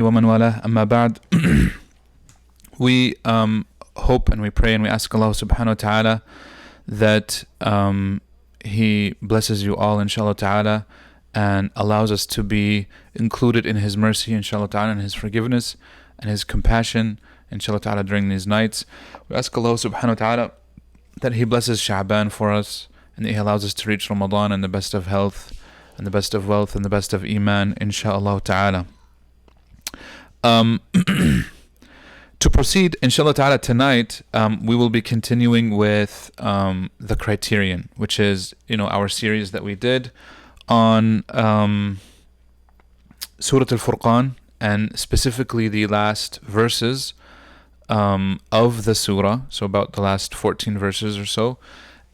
ومن والاه أما بعد. We hope and we pray and we ask Allah subhanahu wa ta'ala that He blesses you all inshallah ta'ala and allows us to be included in His mercy inshallah ta'ala and His forgiveness and His compassion inshallah ta'ala during these nights. We ask Allah subhanahu wa ta'ala that He blesses Sha'ban for us and that He allows us to reach Ramadan in the best of health and the best of wealth and the best of Iman inshallah ta'ala. To proceed, inshallah ta'ala, tonight we will be continuing with the Criterion, which is, our series that we did on Surat Al-Furqan, and specifically the last verses of the surah, so about the last 14 verses or so.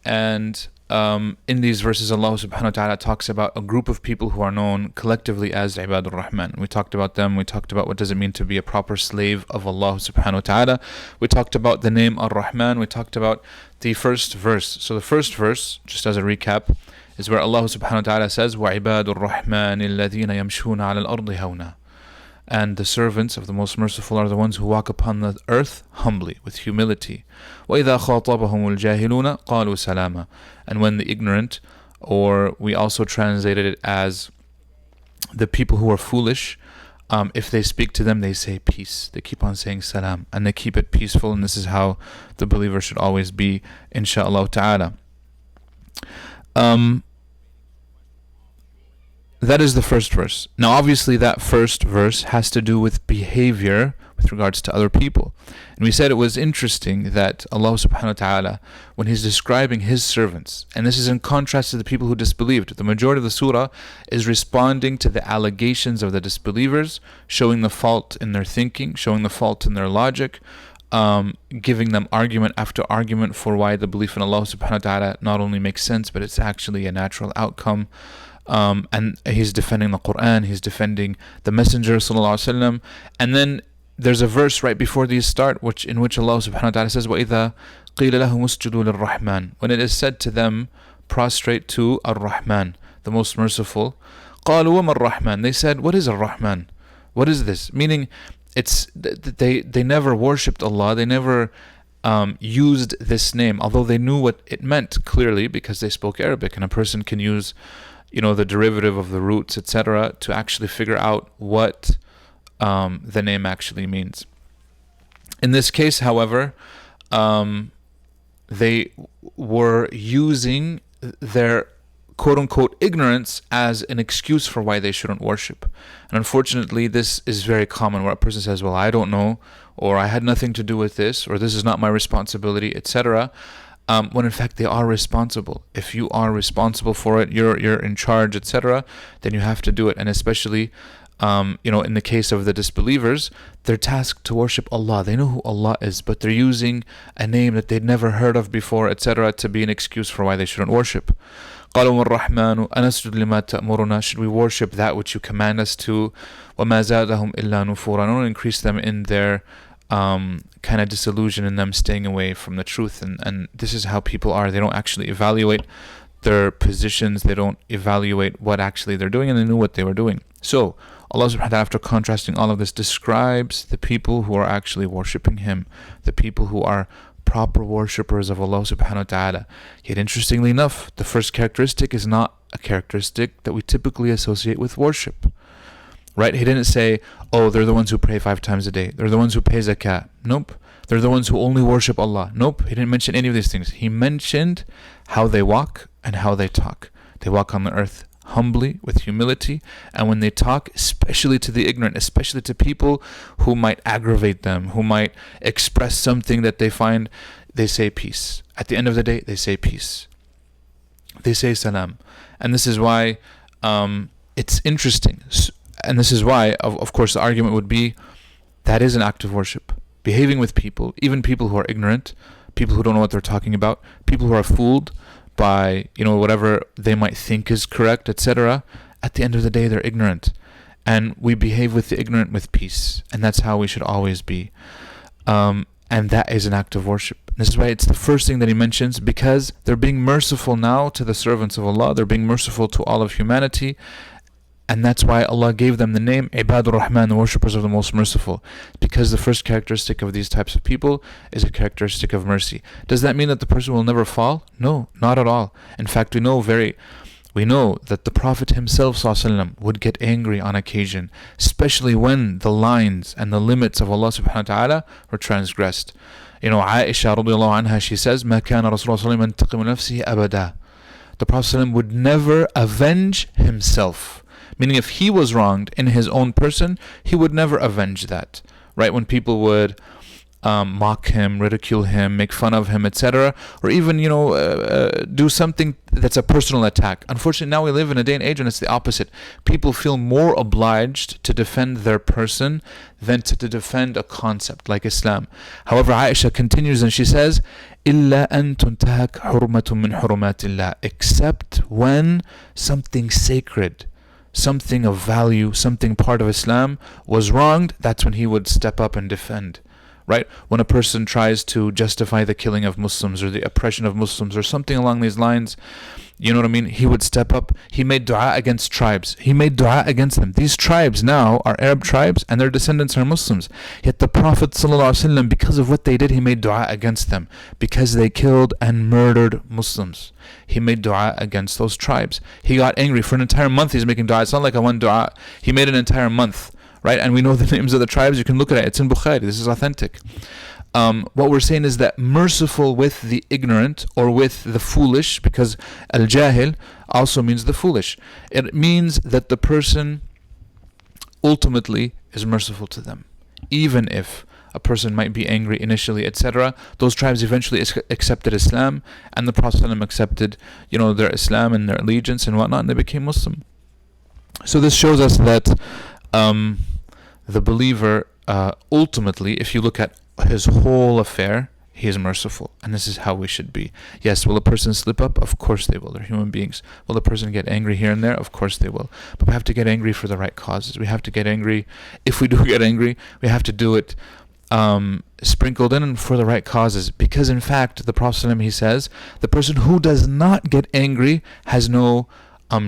And in these verses, Allah subhanahu wa ta'ala talks about a group of people who are known collectively as Ibadur Rahman. We talked about them. We talked about what does it mean to be a proper slave of Allah subhanahu wa ta'ala. We talked about the name Ar-Rahman. We talked about the first verse. So the first verse, just as a recap, is where Allah subhanahu wa ta'ala says, وَعِبَادُ الرَّحْمَنِ الَّذِينَ يَمْشُونَ عَلَى الْأَرْضِ هَوْنًا. And the servants of the Most Merciful are the ones who walk upon the earth humbly, with humility. وَإِذَا خَاطَبَهُمُ الْجَاهِلُونَ قَالُوا سَلَامًا. And when the ignorant, or we also translated it as the people who are foolish, if they speak to them, they say peace. They keep on saying salam, and they keep it peaceful, and this is how the believer should always be, insha'Allah ta'ala. That is the first verse. Now obviously that first verse has to do with behavior with regards to other people. And we said it was interesting that Allah subhanahu wa ta'ala, when He's describing His servants, and this is in contrast to the people who disbelieved, the majority of the surah is responding to the allegations of the disbelievers, showing the fault in their thinking, showing the fault in their logic, giving them argument after argument for why the belief in Allah subhanahu wa ta'ala not only makes sense, but it's actually a natural outcome. And He's defending the Quran, He's defending the Messenger sallallahu alaihi wasallam. And then there's a verse right before these start in which Allah subhanahu wa ta'ala says, وَإِذَا قِيلَ لَهُمُ اسْجُدُوا لِلرَّحْمَنِ. When it is said to them, prostrate to Ar-Rahman, the Most Merciful. قَالُوا وَمَا الرَّحْمَنِ. They said, what is Ar-Rahman? What is this? Meaning, they never worshipped Allah, they never used this name, although they knew what it meant clearly because they spoke Arabic, and a person can use the derivative of the roots, etc., to actually figure out what the name actually means. In this case, however, they were using their quote-unquote ignorance as an excuse for why they shouldn't worship. And unfortunately, this is very common, where a person says, well, I don't know, or I had nothing to do with this, or this is not my responsibility, etc., when in fact they are responsible. If you are responsible for it, you're in charge, etc., then you have to do it. And especially in the case of the disbelievers, they're tasked to worship Allah. They know who Allah is, but they're using a name that they'd never heard of before, etc., to be an excuse for why they shouldn't worship. قَالُوا وَالرَّحْمَنُ أَنَسْجُدُ لِمَا تَأْمُرُنَا. Should we worship that which you command us to? وَمَا زَادَهُمْ إِلَّا نُفُورًا. Don't increase them in their kind of disillusion, in them staying away from the truth. And this is how people are. They don't actually evaluate their positions, they don't evaluate what actually they're doing, and they knew what they were doing. So Allah subhanahu wa ta'ala, after contrasting all of this, describes the people who are actually worshipping Him, the people who are proper worshippers of Allah subhanahu wa ta'ala. Yet interestingly enough, the first characteristic is not a characteristic that we typically associate with worship. Right? He didn't say, oh, they're the ones who pray 5 times a day. They're the ones who pay zakah. Nope. They're the ones who only worship Allah. Nope. He didn't mention any of these things. He mentioned how they walk and how they talk. They walk on the earth humbly, with humility, and when they talk, especially to the ignorant, especially to people who might aggravate them, who might express something that they find, they say peace. At the end of the day, they say peace. They say salam. And this is why it's interesting. And this is why, of course, the argument would be that is an act of worship. Behaving with people, even people who are ignorant, people who don't know what they're talking about, people who are fooled by whatever they might think is correct, etc. At the end of the day, they're ignorant, and we behave with the ignorant with peace, and that's how we should always be. And that is an act of worship. This is why it's the first thing that he mentions, because they're being merciful now to the servants of Allah. They're being merciful to all of humanity, And that's why Allah gave them the name Ibadur Rahman, the worshippers of the Most Merciful, because the first characteristic of these types of people is a characteristic of mercy. Does that mean that the person will never fall? No, not at all. In fact, we know that the Prophet himself ﷺ would get angry on occasion, especially when the lines and the limits of Allah subhanahu wa ta'ala were transgressed. Aisha radiallahu anha, she says, مَا كَانَ رَسُولُ اللَّهِ مَنْتَقِمُ نَفْسِهِ أَبَدًا. The Prophet ﷺ would never avenge himself. Meaning, if he was wronged in his own person, he would never avenge that. Right? When people would mock him, ridicule him, make fun of him, etc., or even do something that's a personal attack. Unfortunately, now we live in a day and age when it's the opposite. People feel more obliged to defend their person than to defend a concept like Islam. However, Aisha continues and she says, إِلَّا أَن تُنْتَهَكْ حُرْمَةٌ مِّنْ حُرُمَاتِ اللَّهِ, except when something sacred, something of value, something part of Islam was wronged, that's when he would step up and defend. Right? When a person tries to justify the killing of Muslims or the oppression of Muslims or something along these lines, you know what I mean? He would step up. He made dua against tribes. He made dua against them. These tribes now are Arab tribes and their descendants are Muslims. Yet the Prophet ﷺ, because of what they did, he made dua against them. Because they killed and murdered Muslims, he made dua against those tribes. He got angry for an entire month. He's making dua. It's not like a one dua. He made an entire month. Right? And we know the names of the tribes. You can look at it. It's in Bukhari. This is authentic. What we're saying is that merciful with the ignorant or with the foolish, because al-jahil also means the foolish. It means that the person ultimately is merciful to them. Even if a person might be angry initially, etc., those tribes eventually accepted Islam, and the Prophet ﷺ accepted, their Islam and their allegiance and whatnot, and they became Muslim. So this shows us that the believer, ultimately, if you look at his whole affair, he is merciful. And this is how we should be. Yes, will a person slip up? Of course they will. They're human beings. Will a person get angry here and there? Of course they will. But we have to get angry for the right causes. We have to get angry. If we do get angry, we have to do it sprinkled in and for the right causes. Because in fact, the Prophet ﷺ, he says, the person who does not get angry has no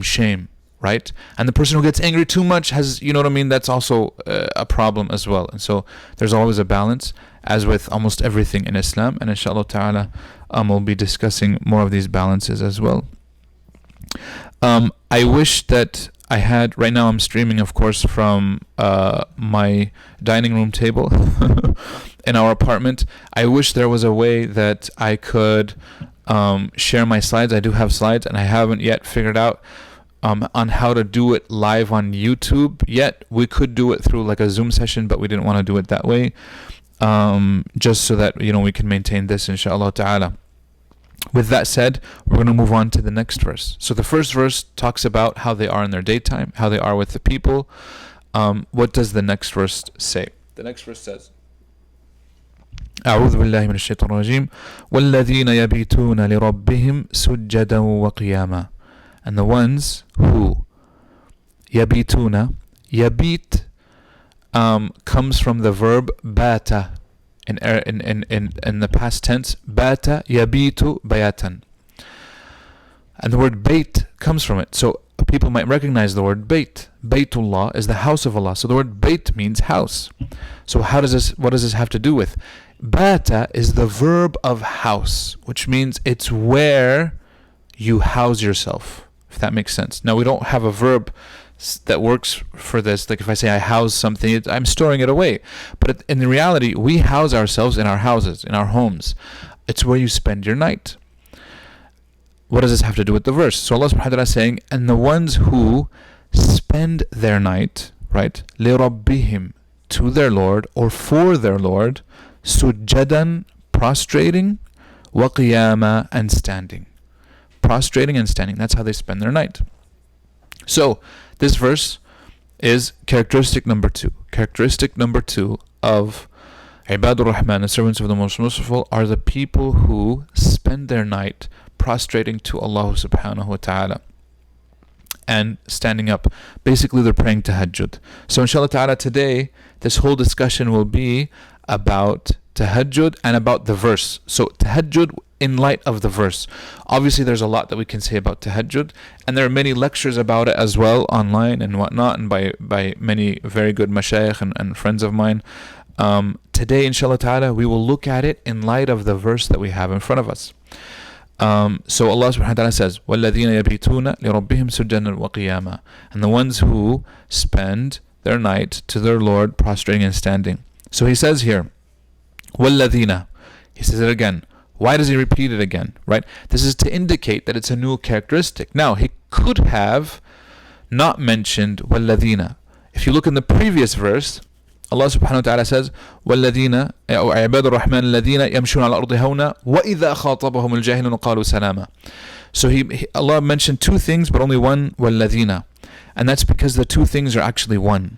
shame. Right? And the person who gets angry too much has, that's also a problem as well. And so there's always a balance, as with almost everything in Islam. And inshallah ta'ala, we'll be discussing more of these balances as well. I wish that I had, right now I'm streaming, of course, from my dining room table in our apartment. I wish there was a way that I could share my slides. I do have slides, and I haven't yet figured out on how to do it live on YouTube yet. We could do it through like a Zoom session, but we didn't want to do it that way, just so that we can maintain this, inshallah ta'ala. With that said, we're going to move on to the next verse. So the first verse talks about how they are in their daytime, how they are with the people. What does the next verse say? The next verse says, أعوذ بالله من الشيطان الرجيم والذين يبيتون لربهم سجدا وقياما. And the ones who yabituna, yabit comes from the verb bata in the past tense, bata yabitu bayatan, and the word bait comes from it. So people might recognize the word bait. Baytullah is the house of Allah. So the word bait means house. So what does this have to do with? Bata is the verb of house, which means it's where you house yourself. If that makes sense. Now, we don't have a verb that works for this. Like if I say I house something, I'm storing it away. But in reality, we house ourselves in our houses, in our homes. It's where you spend your night. What does this have to do with the verse? So Allah subhanahu wa ta'ala is saying, and the ones who spend their night, right, لِرَبِّهِمْ, to their Lord or for their Lord, sujjadan, prostrating, وَقِيَامًا, and standing. Prostrating and standing. That's how they spend their night. So this verse is characteristic number 2. Characteristic number 2 of Ibadur Rahman, the servants of the Most Merciful, are the people who spend their night prostrating to Allah subhanahu wa ta'ala and standing up. Basically, they're praying tahajjud. So inshallah ta'ala, today this whole discussion will be about tahajjud and about the verse. So tahajjud in light of the verse. Obviously, there's a lot that we can say about tahajjud, and there are many lectures about it as well online and whatnot, and by many very good mashayikh and friends of mine. Today, inshallah ta'ala, we will look at it in light of the verse that we have in front of us. So Allah subhanahu wa ta'ala says, وَالَّذِينَ يَبِيتُونَ لِرَبِّهِمْ سُجَّدًا وَقِيَامًا, and the ones who spend their night to their Lord prostrating and standing. So he says here, وَالَّذِينَ, he says it again. Why does he repeat it again? Right? This is to indicate that it's a new characteristic. Now, he could have not mentioned وَالَّذِينَ. If you look in the previous verse, Allah subhanahu wa ta'ala says, وَالَّذِينَ عِبَادُ الرَّحْمَنِ الَّذِينَ يَمْشُونَ عَلَى الْأَرْضِ هَوْنًا وَإِذَا خَاطَبَهُمُ الْجَاهِلُونَ قَالُوا سَلَامًا. So Allah mentioned two things, but only one, وَالَّذِينَ. And that's because the two things are actually one.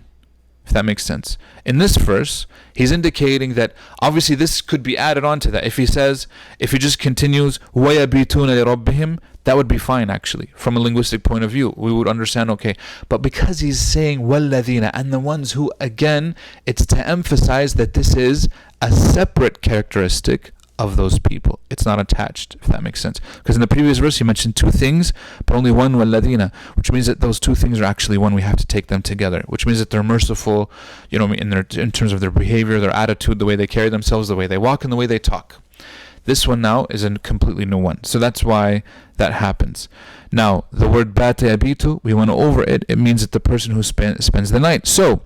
If that makes sense. In this verse, he's indicating that obviously this could be added on to that. If he just continues, وَيَبِيتُونَ لِرَبِّهِمْ, that would be fine actually. From a linguistic point of view, we would understand, okay. But because he's saying وَالَّذِينَ, and the ones who, again, it's to emphasize that this is a separate characteristic of those people. It's not attached, if that makes sense. Because in the previous verse he mentioned two things, but only one, وَالَّذِينَ, which means that those two things are actually one. We have to take them together, which means that they're merciful, in terms of their behavior, their attitude, the way they carry themselves, the way they walk, and the way they talk. This one now is a completely new one. So that's why that happens. Now, the word bata yabitu, we went over it. It means that the person who spends the night. So,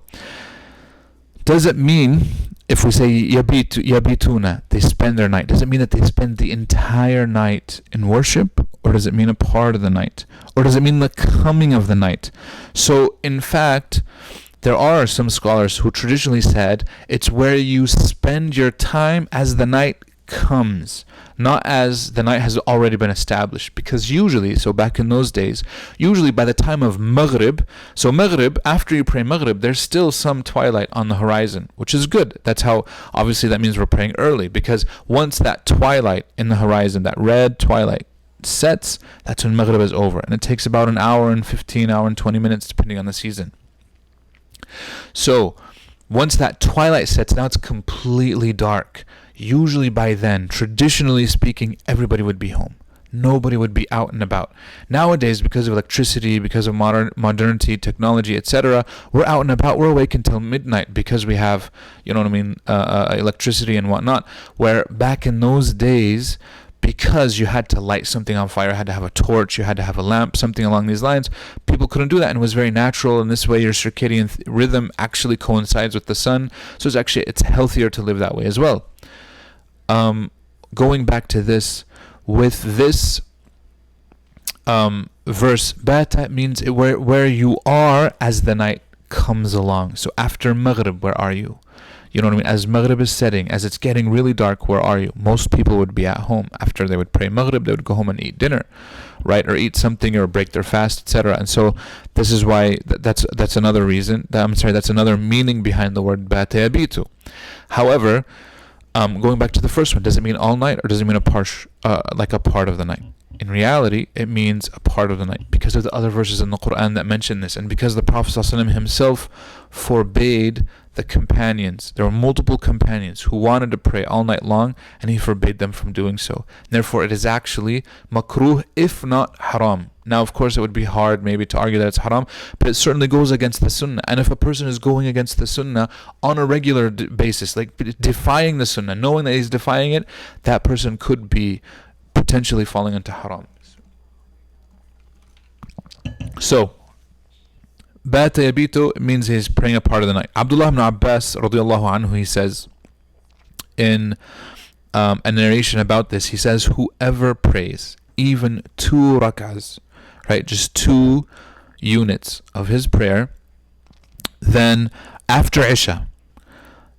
does it mean, if we say yabituna, they spend their night, does it mean that they spend the entire night in worship? Or does it mean a part of the night? Or does it mean the coming of the night? So, in fact, there are some scholars who traditionally said it's where you spend your time as the night comes, not as the night has already been established. Because usually, so back in those days, usually by the time of Maghrib, so Maghrib, after you pray Maghrib, there's still some twilight on the horizon, which is good. That's how, obviously that means we're praying early, because once that twilight in the horizon, that red twilight sets, that's when Maghrib is over. And it takes about an hour and 15, hour and 20 minutes, depending on the season. So, once that twilight sets, now it's completely dark. Usually by then, traditionally speaking, everybody would be home. Nobody would be out and about. Nowadays, because of electricity, because of modernity, technology, etc., we're out and about. We're awake until midnight because we have, electricity and whatnot. Where back in those days, because you had to light something on fire, you had to have a torch, you had to have a lamp, something along these lines, people couldn't do that, and it was very natural. And this way your circadian rhythm actually coincides with the sun, so it's healthier to live that way as well. Going back to this, with this verse, bata means where you are as the night comes along. So after Maghrib, where are you? You know what I mean? As Maghrib is setting, as it's getting really dark, where are you? Most people would be at home. After they would pray Maghrib, they would go home and eat dinner, right? Or eat something or break their fast, etc. And so this is why that's another reason. That's another meaning behind the word bata yabitu. However, going back to the first one, does it mean all night, or does it mean a part of the night? In reality, it means a part of the night, because of the other verses in the Quran that mention this, and because the Prophet ﷺ himself forbade the companions. There were multiple companions who wanted to pray all night long, and he forbade them from doing so. Therefore, it is actually makruh, if not haram. Now, of course, it would be hard maybe to argue that it's haram, but it certainly goes against the sunnah. And if a person is going against the sunnah on a regular basis, like defying the sunnah, knowing that he's defying it, that person could be potentially falling into haram. So, bata yabitu means he's praying a part of the night. Abdullah ibn Abbas radiallahu anhu, he says in a narration about this, he says, whoever prays even 2 rak'ahs, right, just 2 units of his prayer, then after Isha,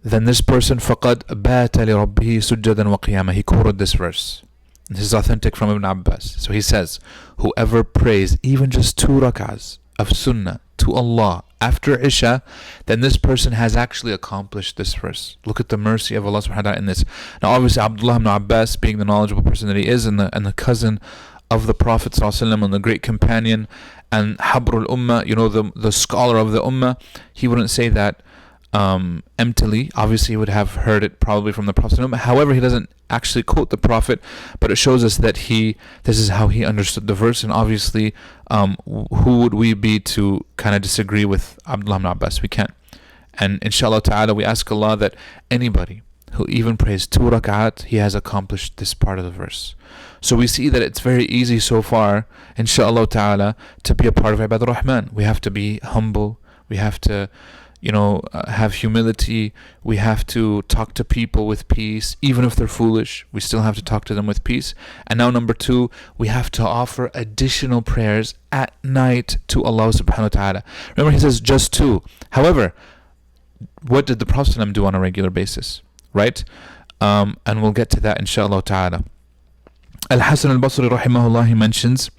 then this person faqad bata li rabbihi sujjadan wa qiyama. He quoted this verse. This is authentic from Ibn Abbas. So he says, whoever prays even just 2 rak'ahs of sunnah to Allah after Isha, then this person has actually accomplished this verse. Look at the mercy of Allah subhanahu wa ta'ala in this. Now obviously Abdullah ibn Abbas, being the knowledgeable person that he is, and the cousin of the Prophet ﷺ and the great companion and Habrul Ummah, the scholar of the Ummah, he wouldn't say that emptily. Obviously, he would have heard it probably from the Prophet. However, he doesn't actually quote the Prophet, but it shows us that this is how he understood the verse. And obviously, who would we be to kind of disagree with Abdullah ibn Abbas? We can't. And inshallah ta'ala, we ask Allah that anybody who even prays 2 rak'at, he has accomplished this part of the verse. So we see that it's very easy so far, inshallah ta'ala, to be a part of Ibad Rahman. We have to be humble. We have to, have humility. We have to talk to people with peace. Even if they're foolish, we still have to talk to them with peace. And now number 2, we have to offer additional prayers at night to Allah subhanahu wa ta'ala. Remember, he says just 2. However, what did the Prophet do on a regular basis? Right? And we'll get to that inshallah ta'ala. Al-Hasan al-Basri rahimahullah, he mentions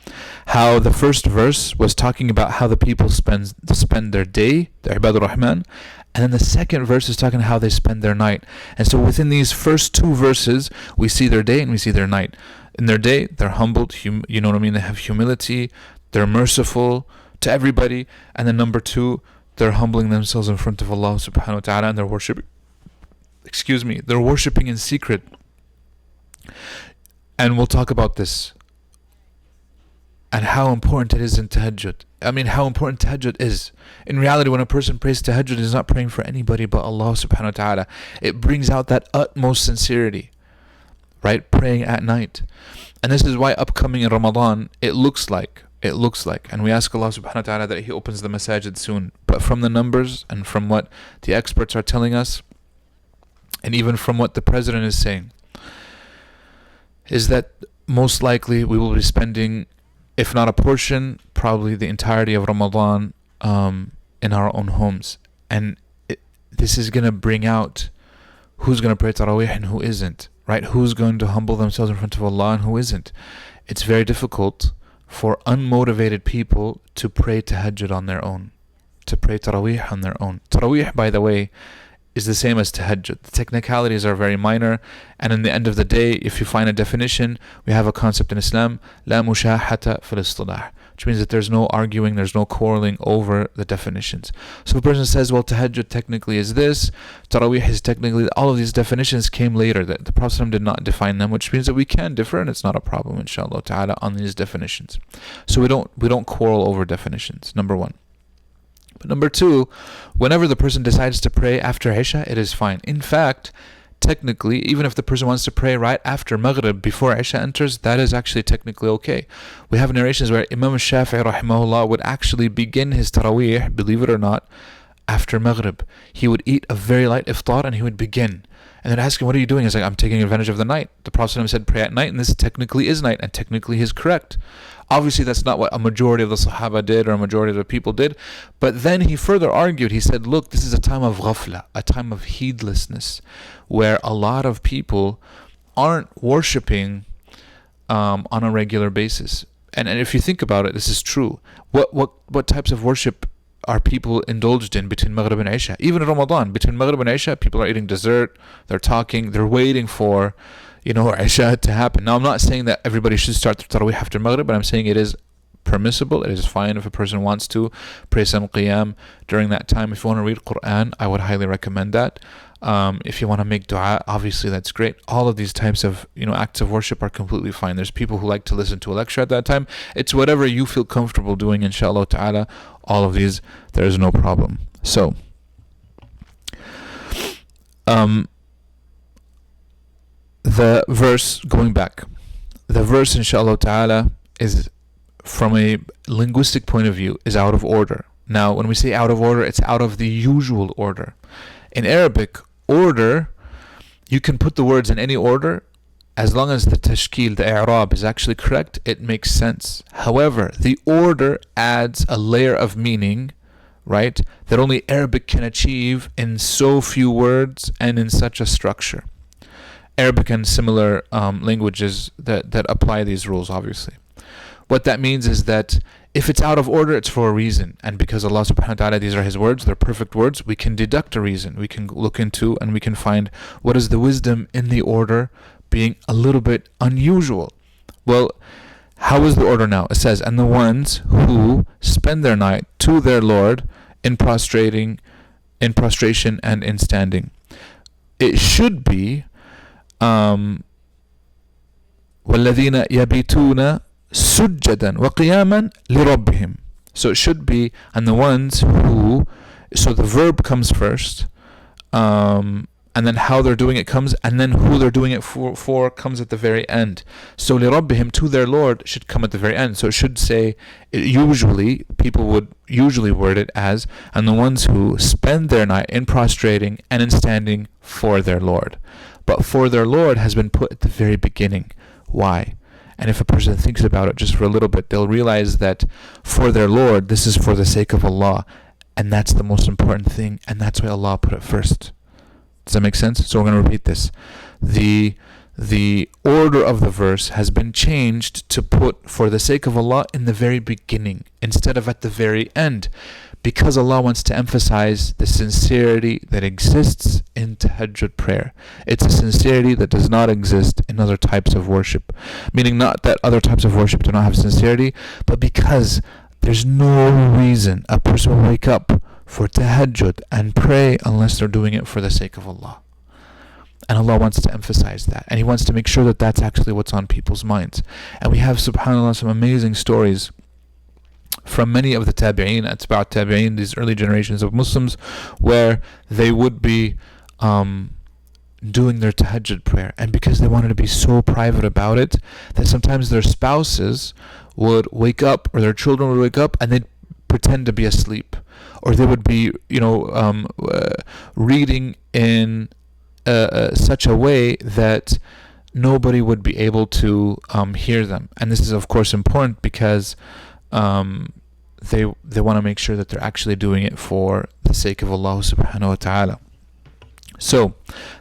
how the first verse was talking about how the people spend their day, the Ibadur Rahman, and then the second verse is talking how they spend their night. And so within these first 2 verses, we see their day and we see their night. In their day, they're humbled, you know what I mean? They have humility, they're merciful to everybody. And then number 2, they're humbling themselves in front of Allah subhanahu wa ta'ala, and they're worshipping in secret. And we'll talk about this and how important it is in tahajjud. I mean, how important tahajjud is. In reality, when a person prays tahajjud, he's not praying for anybody but Allah subhanahu wa ta'ala. It brings out that utmost sincerity, right? Praying at night. And this is why upcoming in Ramadan, it looks like, and we ask Allah subhanahu wa ta'ala that He opens the masajid soon. But from the numbers and from what the experts are telling us, and even from what the President is saying, is that most likely we will be spending, if not a portion, probably the entirety of Ramadan in our own homes. And this is going to bring out who's going to pray Taraweeh and who isn't, right? Who's going to humble themselves in front of Allah and who isn't. It's very difficult for unmotivated people to pray tahajjud on their own, to pray Taraweeh on their own. Taraweeh, by the way, is the same as tahajjud. The technicalities are very minor, and in the end of the day, if you find a definition, we have a concept in Islam, la mushahata fil istilah, which means that there's no arguing, there's no quarreling over the definitions. So if a person says, well, tahajjud technically is this, Taraweeh is technically, all of these definitions came later, that the Prophet did not define them, which means that we can differ, and it's not a problem, inshallah ta'ala, on these definitions. So we don't quarrel over definitions, number 1. But number 2, whenever the person decides to pray after Isha, it is fine. In fact, technically, even if the person wants to pray right after Maghrib, before Isha enters, that is actually technically okay. We have narrations where Imam Shafi'i rahimahullah would actually begin his Taraweeh, believe it or not, after Maghrib. He would eat a very light iftar and he would begin. And then ask him, what are you doing? He's like, I'm taking advantage of the night. The Prophet said, pray at night, and this technically is night, and technically is correct. Obviously, that's not what a majority of the Sahaba did, or a majority of the people did. But then he further argued, he said, look, this is a time of ghafla, a time of heedlessness, where a lot of people aren't worshipping on a regular basis. And if you think about it, this is true. What types of worship are people indulged in between Maghrib and Isha? Even in Ramadan, between Maghrib and Isha, people are eating dessert, they're talking, they're waiting for, Isha to happen. Now, I'm not saying that everybody should start the Taraweeh after Maghrib, but I'm saying it is permissible. It is fine if a person wants to pray some qiyam during that time. If you want to read Quran, I would highly recommend that. If you want to make dua, obviously that's great. All of these types of acts of worship are completely fine. There's people who like to listen to a lecture at that time. It's whatever you feel comfortable doing, inshallah ta'ala. All of these, there is no problem. So the verse, going back, the verse inshallah ta'ala is, from a linguistic point of view, is out of order. Now, when we say out of order, it's out of the usual order. In Arabic, order, you can put the words in any order as long as the tashkil, the i'rab, is actually correct. It makes sense. However, the order adds a layer of meaning, right, that only Arabic can achieve in so few words and in such a structure. Arabic and similar languages that apply these rules, obviously. What that means is that if it's out of order, it's for a reason. And because Allah subhanahu wa ta'ala, these are His words, they're perfect words, we can deduct a reason. We can look into and we can find what is the wisdom in the order being a little bit unusual. Well, how is the order now? It says, and the ones who spend their night to their Lord in prostrating in prostration and in standing. It should be وَالَّذِينَ يَبِيتُونَ سُجَّدًا وَقِيَامًا لِرَبِّهِمْ. So it should be, and the ones who, so the verb comes first, and then how they're doing it comes, and then who they're doing it for comes at the very end. So لِرَبِّهِمْ, to their Lord, should come at the very end. So it should say, people would usually word it as, and the ones who spend their night in prostrating and in standing for their Lord. But for their Lord has been put at the very beginning. Why? And if a person thinks about it just for a little bit, they'll realize that for their Lord, this is for the sake of Allah. And that's the most important thing. And that's why Allah put it first. Does that make sense? So we're going to repeat this. The order of the verse has been changed to put for the sake of Allah in the very beginning instead of at the very end, because Allah wants to emphasize the sincerity that exists in tahajjud prayer. It's a sincerity that does not exist in other types of worship. Meaning not that other types of worship do not have sincerity, but because there's no reason a person will wake up for tahajjud and pray unless they're doing it for the sake of Allah. And Allah wants to emphasize that. And He wants to make sure that that's actually what's on people's minds. And we have, subhanAllah, some amazing stories from many of the tabi'een, atba' tabi'een, these early generations of Muslims, where they would be doing their tahajjud prayer. And because they wanted to be so private about it, that sometimes their spouses would wake up, or their children would wake up, and they'd pretend to be asleep. Or they would be, reading in such a way that nobody would be able to hear them. And this is, of course, important because they want to make sure that they're actually doing it for the sake of Allah subhanahu wa ta'ala. So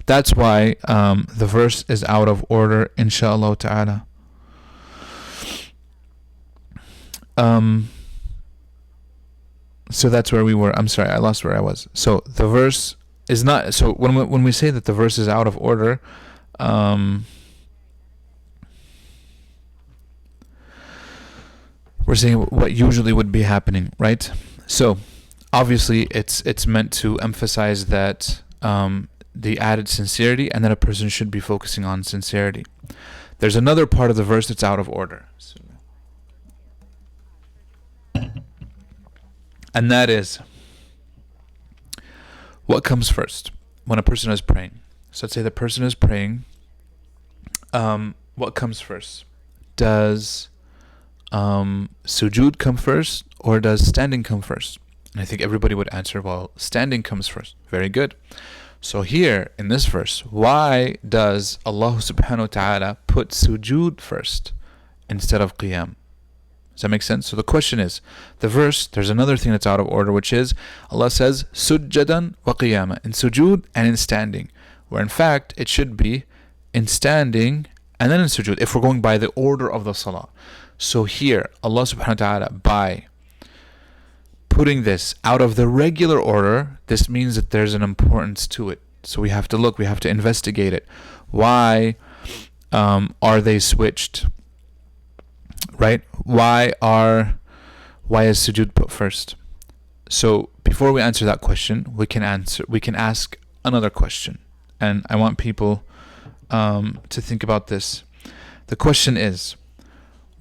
that's why the verse is out of order, inshaAllah ta'ala. So that's where we were. I'm sorry, I lost where I was. So the verse is not, so when we say that the verse is out of order, we're saying what usually would be happening, right? So obviously it's meant to emphasize that the added sincerity, and that a person should be focusing on sincerity. There's another part of the verse that's out of order. And that is, what comes first when a person is praying? So let's say the person is praying. What comes first? Does sujood come first, or does standing come first? And I think everybody would answer, well, standing comes first. Very good. So here in this verse, why does Allah subhanahu wa ta'ala put sujood first instead of qiyam? Does that make sense? So the question is, the verse, there's another thing that's out of order, which is Allah says sujjadan wa qiyama, in sujood and in standing, where in fact it should be in standing and then in sujood, if we're going by the order of the salah. So here Allah subhanahu wa ta'ala, by putting this out of the regular order, this means that there's an importance to it. So we have to look, we have to investigate it. Why are they switched? Right? Why is sujood put first? So before we answer that question, we can ask another question. And I want people to think about this. The question is,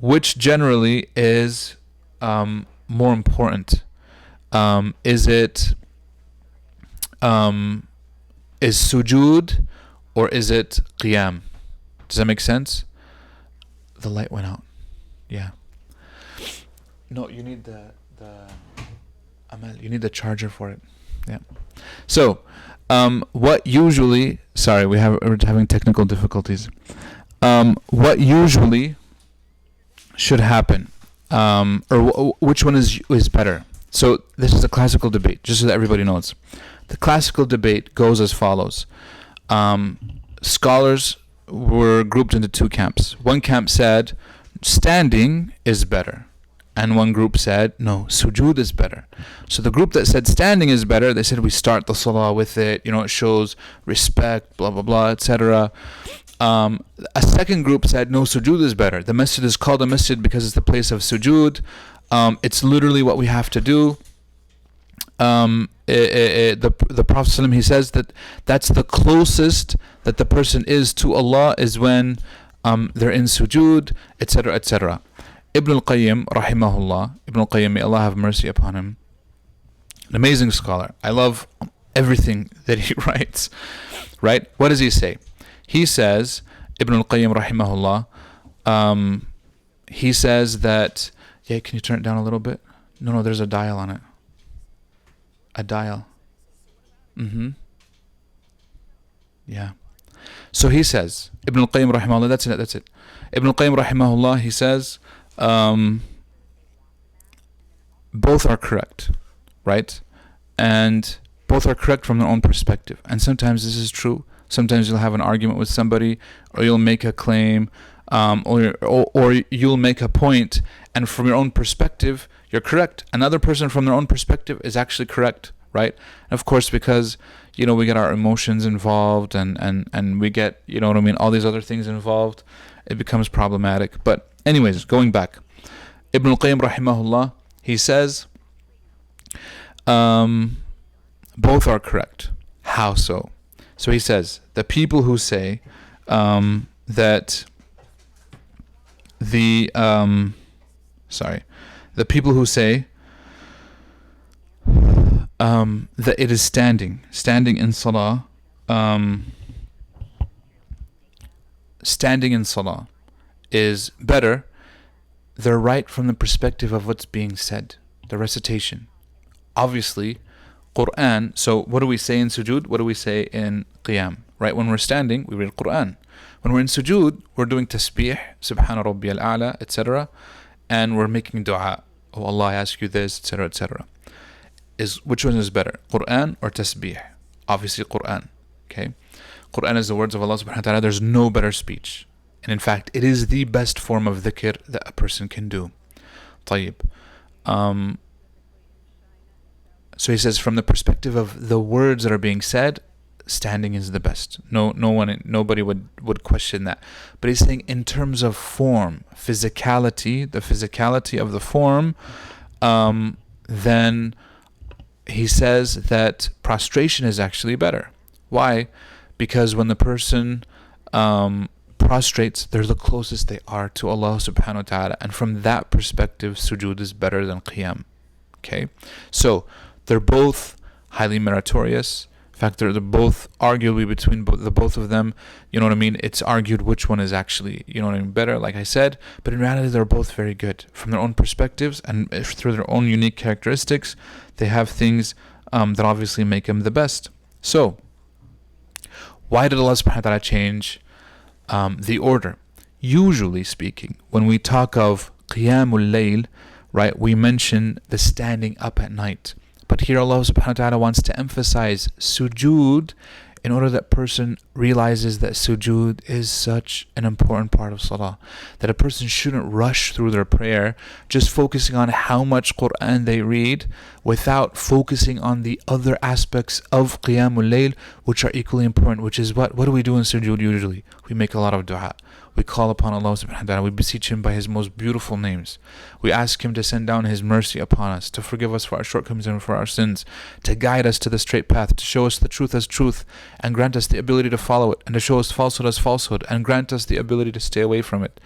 which generally is more important? Is sujood, or is it qiyam? Does that make sense? The light went out. Yeah. No, you need the Amal, you need the charger for it. Yeah. So, what usually, sorry, we're having technical difficulties. What usually should happen, or which one is better? So this is a classical debate, just so that everybody knows. The classical debate goes as follows. Scholars were grouped into two camps. One camp said standing is better, and one group said no, sujood is better. So the group that said standing is better, they said we start the salah with it, it shows respect, blah blah blah, etc. A second group said no, sujood is better. The masjid is called a masjid because it's the place of sujood. It's literally what we have to do. The Prophet ﷺ, he says that that's the closest that the person is to Allah is when they're in sujood, etc., etc. Ibn al-Qayyim, rahimahullah, Ibn al-Qayyim, may Allah have mercy upon him, an amazing scholar. I love everything that he writes. Right? What does he say? He says, Ibn al-Qayyim, rahimahullah, he says that, yeah, can you turn it down a little bit? No, there's a dial on it. A dial. Yeah. So he says, Ibn al-Qayyim rahimahullah, that's it. Ibn al-Qayyim rahimahullah, he says, both are correct, right? And both are correct from their own perspective. And sometimes this is true. Sometimes you'll have an argument with somebody, or you'll make a claim, or you'll make a point, and from your own perspective, you're correct. Another person from their own perspective is actually correct, right? And of course, because, we get our emotions involved, and we get, all these other things involved, it becomes problematic. But anyways, going back, Ibn al-Qayyim rahimahullah, he says, both are correct. How so? So he says, the people who say that the people who say that it is standing in salah, standing in salah is better, they're right from the perspective of what's being said, the recitation. Obviously, Quran, so what do we say in sujood? What do we say in qiyam? Right? When we're standing, we read Quran. When we're in sujood, we're doing tasbih, subhana rabbiyal a'la, etc. And we're making dua. Oh Allah, I ask you this, etc., etc. Which one is better, Quran or tasbih? Obviously Quran. Okay? Quran is the words of Allah subhanahu wa ta'ala. There's no better speech. And in fact, it is the best form of dhikr that a person can do. طيب. So he says, from the perspective of the words that are being said, standing is the best. Nobody would question that. But he's saying in terms of form, physicality, the physicality of the form, then he says that prostration is actually better. Why? Because when the person prostrates, they're the closest they are to Allah subhanahu wa ta'ala. And from that perspective, sujood is better than qiyam. Okay? So, they're both highly meritorious. In fact, they're both arguably between the both of them. You know what I mean? It's argued which one is actually, better, like I said. But in reality, they're both very good. From their own perspectives and through their own unique characteristics, they have things that obviously make them the best. So, why did Allah subhanahu wa ta'ala change the order? Usually speaking, when we talk of qiyamul layl, right, we mention the standing up at night. But here Allah subhanahu wa ta'ala wants to emphasize sujood in order that person realizes that sujood is such an important part of salah, that a person shouldn't rush through their prayer just focusing on how much Quran they read without focusing on the other aspects of qiyamul layl, which are equally important, which is what do we do in sujood usually? We make a lot of dua. We call upon Allah subhanahu wa ta'ala. We beseech Him by His most beautiful names. We ask Him to send down His mercy upon us, to forgive us for our shortcomings and for our sins, to guide us to the straight path, to show us the truth as truth, and grant us the ability to follow it, and to show us falsehood as falsehood, and grant us the ability to stay away from it.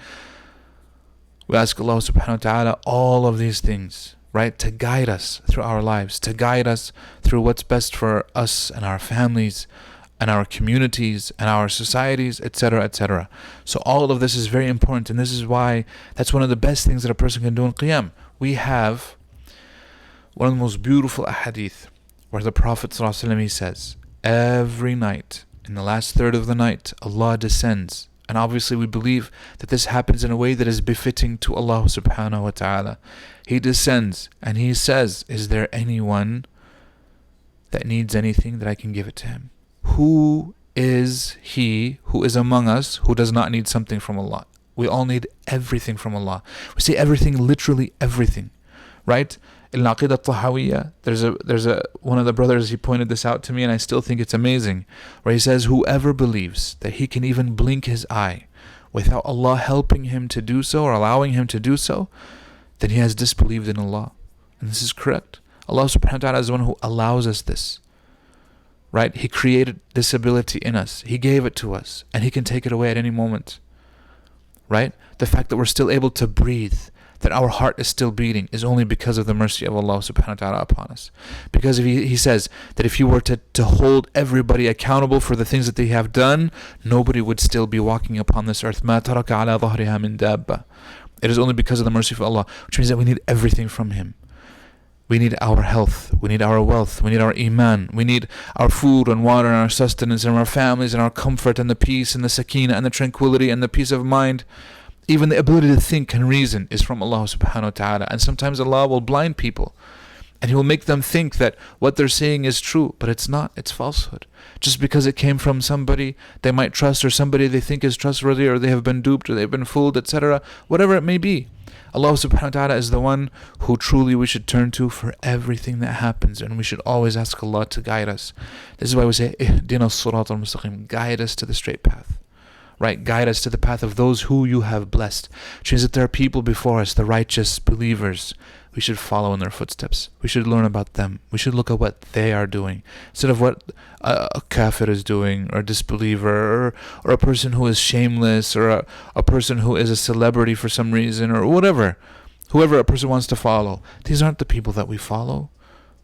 We ask Allah subhanahu wa ta'ala all of these things, right, to guide us through our lives, to guide us through what's best for us and our families, and our communities and our societies, etc., etc. So all of this is very important, and this is why that's one of the best things that a person can do in qiyam. We have one of the most beautiful ahadith where the Prophet ﷺ, he says, every night, in the last third of the night, Allah descends. And obviously we believe that this happens in a way that is befitting to Allah subhanahu wa ta'ala. He descends and He says, is there anyone that needs anything that I can give it to him? Who is he who is among us who does not need something from Allah? We all need everything from Allah. We say everything, literally everything, right? In Al-Aqidah Tahawiyya, there's a one of the brothers, he pointed this out to me, and I still think it's amazing, where he says, whoever believes that he can even blink his eye without Allah helping him to do so or allowing him to do so, then he has disbelieved in Allah. And this is correct. Allah subhanahu wa ta'ala is the one who allows us this. Right? He created this ability in us. He gave it to us. And He can take it away at any moment. Right? The fact that we're still able to breathe, that our heart is still beating, is only because of the mercy of Allah subhanahu wa ta'ala upon us. Because if He says that if you were to hold everybody accountable for the things that they have done, nobody would still be walking upon this earth. مَا تَرَكَ عَلَى ظَهْرِهَا مِن دَابَّةٍ. It is only because of the mercy of Allah, which means that we need everything from Him. We need our health, we need our wealth, we need our iman, we need our food and water and our sustenance and our families and our comfort and the peace and the sakina and the tranquility and the peace of mind. Even the ability to think and reason is from Allah subhanahu wa ta'ala. And sometimes Allah will blind people and He will make them think that what they're saying is true, but it's not, it's falsehood. Just because it came from somebody they might trust, or somebody they think is trustworthy, or they have been duped, or they've been fooled, etc. Whatever it may be. Allah subhanahu wa ta'ala is the one who truly we should turn to for everything that happens, and we should always ask Allah to guide us. This is why we say, Ihdina Surat Al-Mustaqim, guide us to the straight path. Right? Guide us to the path of those who You have blessed. Which means that there are people before us, the righteous believers. We should follow in their footsteps. We should learn about them. We should look at what they are doing, instead of what a kafir is doing, or a disbeliever, or a person who is shameless, or a person who is a celebrity for some reason, or whatever. Whoever a person wants to follow. These aren't the people that we follow.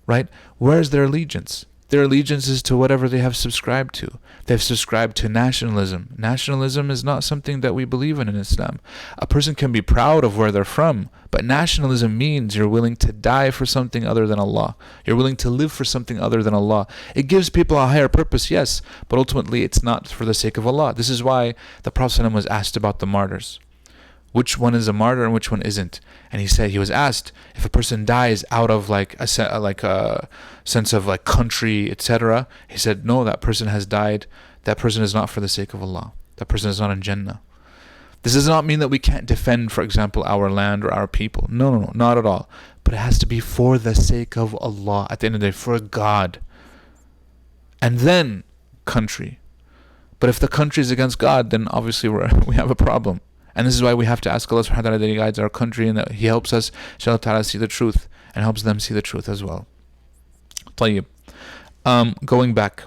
Right? Where is their allegiance? Their allegiance is to whatever they have subscribed to. They've subscribed to nationalism. Nationalism is not something that we believe in Islam. A person can be proud of where they're from, but nationalism means you're willing to die for something other than Allah. You're willing to live for something other than Allah. It gives people a higher purpose, yes, but ultimately it's not for the sake of Allah. This is why the Prophet ﷺ was asked about the martyrs. Which one is a martyr and which one isn't? And he was asked, if a person dies out of like a sense of like country, etc. He said, no, that person has died. That person is not for the sake of Allah. That person is not in Jannah. This does not mean that we can't defend, for example, our land or our people. No, not at all. But it has to be for the sake of Allah. At the end of the day, for God. And then country. But if the country is against God, then obviously we have a problem. And this is why we have to ask Allah subhanahu wa ta'ala that He guides our country and that He helps us, inshallah ta'ala, see the truth, and helps them see the truth as well. طيب. Going back.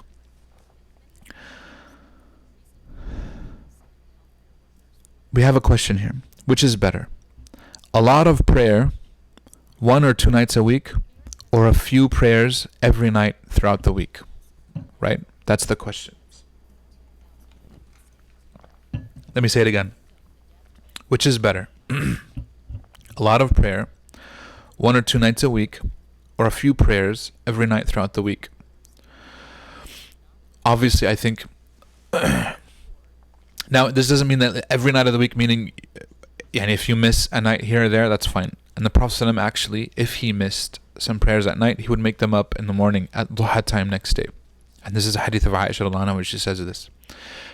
We have a question here. Which is better? A lot of prayer, 1 or 2 nights a week, or a few prayers every night throughout the week? Right? That's the question. Let me say it again. Which is better? A lot of prayer, 1 or 2 nights a week, or a few prayers every night throughout the week? Obviously, I think... Now, this doesn't mean that every night of the week, meaning and if you miss a night here or there, that's fine. And the Prophet ﷺ actually, if he missed some prayers at night, he would make them up in the morning at duha time next day. And this is a hadith of Aisha radhiyallahu anha where she says this.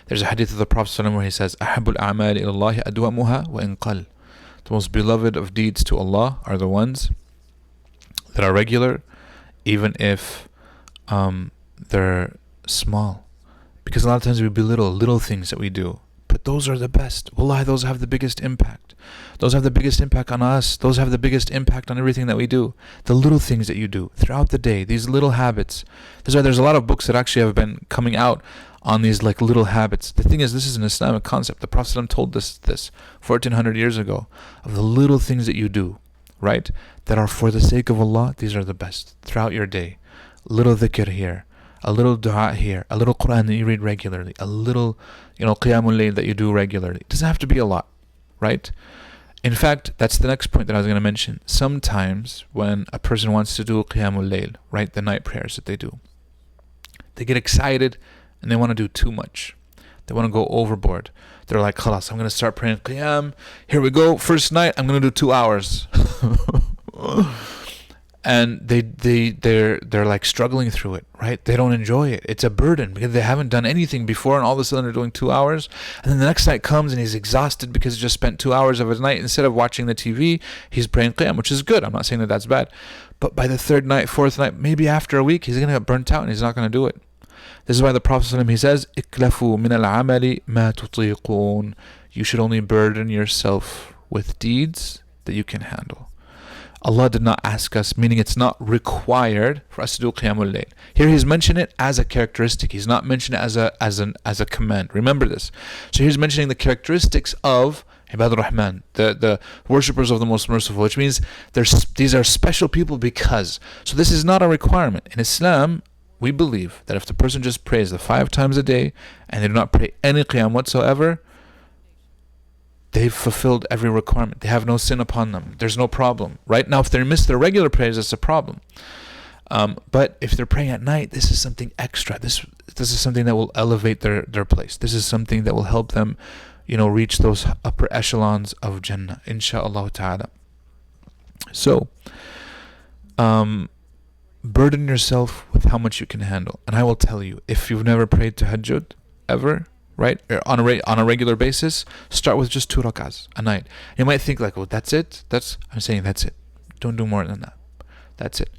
There's a hadith of the Prophet ﷺ where he says, أَحَبُّ الْأَعْمَالِ إِلَى اللَّهِ أَدْوَمُهَا وَإِنْ قَلْ. The most beloved of deeds to Allah are the ones that are regular, even if they're small. Because a lot of times we belittle little things that we do. But those are the best. Wallahi, those have the biggest impact. Those have the biggest impact on us. Those have the biggest impact on everything that we do. The little things that you do throughout the day, these little habits. That's why there's a lot of books that actually have been coming out on these like little habits. The thing is, this is an Islamic concept. The Prophet ﷺ told us this 1400 years ago, of the little things that you do, right, that are for the sake of Allah. These are the best throughout your day. Little dhikr here, a little dua here, a little Quran that you read regularly, a little, qiyamul layl that you do regularly. It doesn't have to be a lot, right? In fact, that's the next point that I was going to mention. Sometimes when a person wants to do qiyamul layl, right, the night prayers that they do, they get excited and they want to do too much. They want to go overboard. They're like, khalas, I'm going to start praying qiyam. Here we go. First night, I'm going to do 2 hours. And they're like struggling through it, right? They don't enjoy it. It's a burden because they haven't done anything before, and all of a sudden they're doing 2 hours. And then the next night comes and he's exhausted because he just spent 2 hours of his night. Instead of watching the TV, he's praying qiyam, which is good. I'm not saying that that's bad. But by the third night, fourth night, maybe after a week, he's going to get burnt out and he's not going to do it. This is why the Prophet ﷺ, he says, "Iklafu min al-amali ma tutiqun." You should only burden yourself with deeds that you can handle. Allah did not ask us, meaning it's not required for us to do Qiyamul Layl. Here He's mentioning it as a characteristic. He's not mentioning it as a command. Remember this. So He's mentioning the characteristics of Ibadur Rahman, the worshippers of the Most Merciful, which means these are special people because. So this is not a requirement. In Islam, we believe that if the person just prays the 5 times a day and they do not pray any Qiyam whatsoever, they've fulfilled every requirement. They have no sin upon them. There's no problem. Right now, if they miss their regular prayers, that's a problem. But if they're praying at night, this is something extra. This is something that will elevate their place. This is something that will help them, reach those upper echelons of Jannah, insha'Allah ta'ala. So, burden yourself with how much you can handle. And I will tell you, if you've never prayed tahajjud ever, right, on a regular basis, start with just 2 rak'ahs a night. You might think like, well, that's it. I'm saying that's it. Don't do more than that. That's it.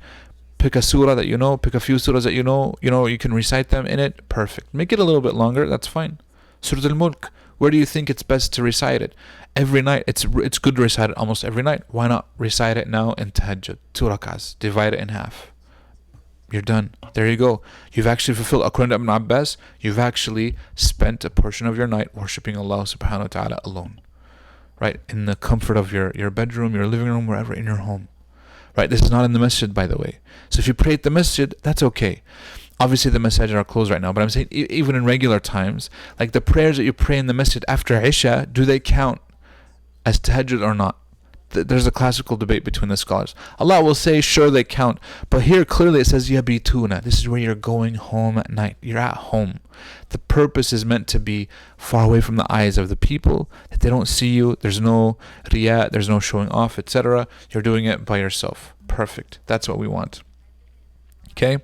Pick a surah that you know. Pick a few surahs that you know. You can recite them in it. Perfect. Make it a little bit longer. That's fine. Surah Al-Mulk. Where do you think it's best to recite it? Every night. It's good to recite it almost every night. Why not recite it now in tahajjud? 2 rak'ahs. Divide it in half. You're done. There you go. You've actually fulfilled, according to Ibn Abbas, you've actually spent a portion of your night worshipping Allah subhanahu wa ta'ala alone. Right? In the comfort of your bedroom, your living room, wherever in your home. Right? This is not in the masjid, by the way. So if you pray at the masjid, that's okay. Obviously the masajid are closed right now, but I'm saying even in regular times, like the prayers that you pray in the masjid after Isha, do they count as tahajjud or not? There's a classical debate between the scholars. Allah will say, sure, they count. But here clearly it says, yabituna. This is where you're going home at night. You're at home. The purpose is meant to be far away from the eyes of the people, that they don't see you. There's no riyah, there's no showing off, etc. You're doing it by yourself. Perfect. That's what we want. Okay?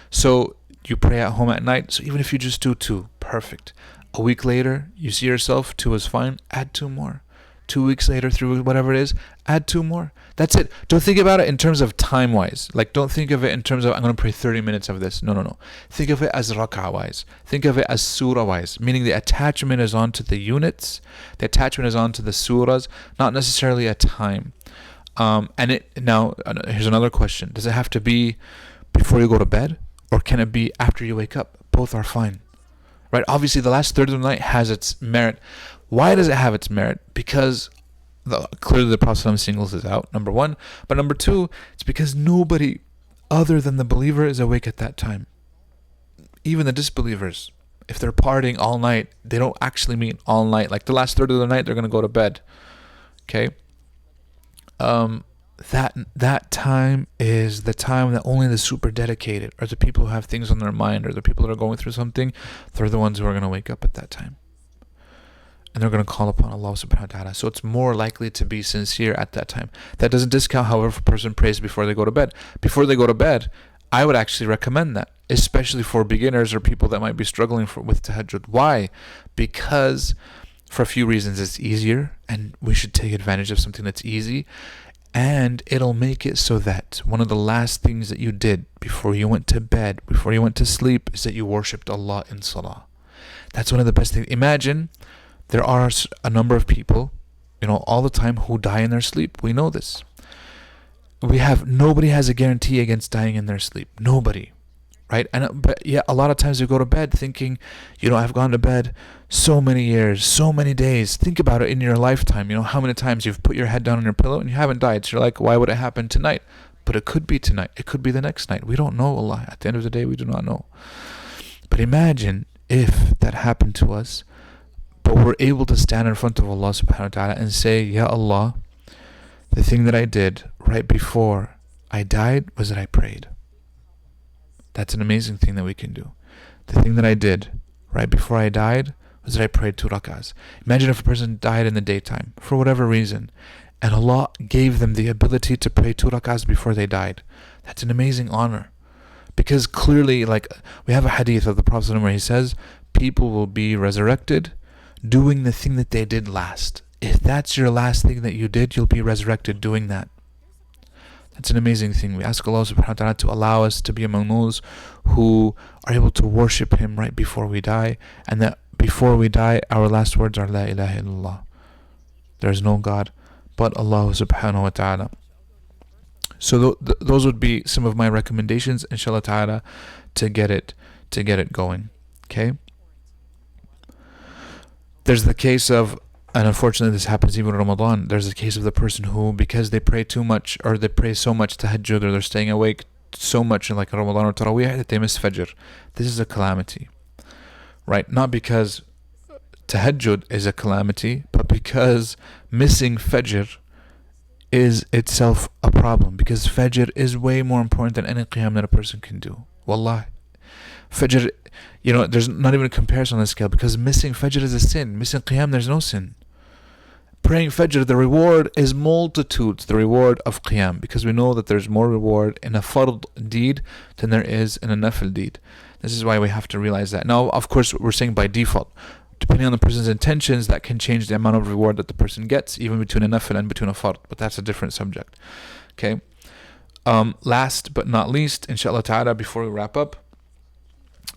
So you pray at home at night. So even if you just do 2, perfect. A week later, you see yourself, 2 is fine. Add 2 more. 2 weeks later, 3 weeks, whatever it is, add 2 more. That's it. Don't think about it in terms of time-wise. Like, don't think of it in terms of, I'm going to pray 30 minutes of this. No. Think of it as rak'ah-wise. Think of it as surah-wise, meaning the attachment is onto the units. The attachment is onto the surahs, not necessarily a time. Now, here's another question. Does it have to be before you go to bed, or can it be after you wake up? Both are fine. Right? Obviously, the last third of the night has its merit. Why does it have its merit? Because clearly the Prophet singles this out, number 1. But number 2, it's because nobody other than the believer is awake at that time. Even the disbelievers, if they're partying all night, they don't actually mean all night. Like the last third of the night, they're going to go to bed. Okay? That time is the time that only the super dedicated, or the people who have things on their mind, or the people that are going through something, they're the ones who are going to wake up at that time. And they're going to call upon Allah subhanahu wa ta'ala. So it's more likely to be sincere at that time. That doesn't discount, however, if a person prays before they go to bed. Before they go to bed, I would actually recommend that, especially for beginners or people that might be struggling with tahajjud. Why? Because for a few reasons it's easier, and we should take advantage of something that's easy. And it'll make it so that one of the last things that you did before you went to bed, before you went to sleep, is that you worshipped Allah in salah. That's one of the best things. Imagine there are a number of people, all the time who die in their sleep. We know this. Nobody has a guarantee against dying in their sleep. Nobody. Right? But yeah, a lot of times we go to bed thinking, I've gone to bed so many years, so many days. Think about it in your lifetime. How many times you've put your head down on your pillow and you haven't died. So you're like, why would it happen tonight? But it could be tonight. It could be the next night. We don't know, Allah. At the end of the day, we do not know. But imagine if that happened to us, but we're able to stand in front of Allah subhanahu wa ta'ala and say, Ya Allah, the thing that I did right before I died was that I prayed. That's an amazing thing that we can do. The thing that I did right before I died was that I prayed 2 rak'ahs. Imagine if a person died in the daytime for whatever reason, and Allah gave them the ability to pray 2 rak'ahs before they died. That's an amazing honor. Because clearly, we have a hadith of the Prophet where he says, people will be resurrected doing the thing that they did last. If that's your last thing that you did, you'll be resurrected doing that. That's an amazing thing. We ask Allah subhanahu wa ta'ala to allow us to be among those who are able to worship Him right before we die, and that before we die, our last words are La ilaha illallah. There is no God but Allah subhanahu wa ta'ala. So those would be some of my recommendations, inshallah ta'ala, to get it going. Okay. There's the case of, and unfortunately this happens even in Ramadan, there's a case of the person who, because they pray too much, or they pray so much tahajjud, or they're staying awake so much in like Ramadan or Taraweeh, that they miss Fajr. This is a calamity, right? Not because tahajjud is a calamity, but because missing Fajr is itself a problem, because Fajr is way more important than any qiyam that a person can do. Wallah. Fajr, there's not even a comparison on this scale, because missing Fajr is a sin. Missing qiyam, there's no sin. Praying Fajr, the reward is multitudes, the reward of qiyam, because we know that there's more reward in a fard deed than there is in a nafil deed. This is why we have to realize that. Now, of course, we're saying by default, depending on the person's intentions, that can change the amount of reward that the person gets, even between a nafil and between a fard, but that's a different subject. Okay. Last but not least, inshallah ta'ala, before we wrap up,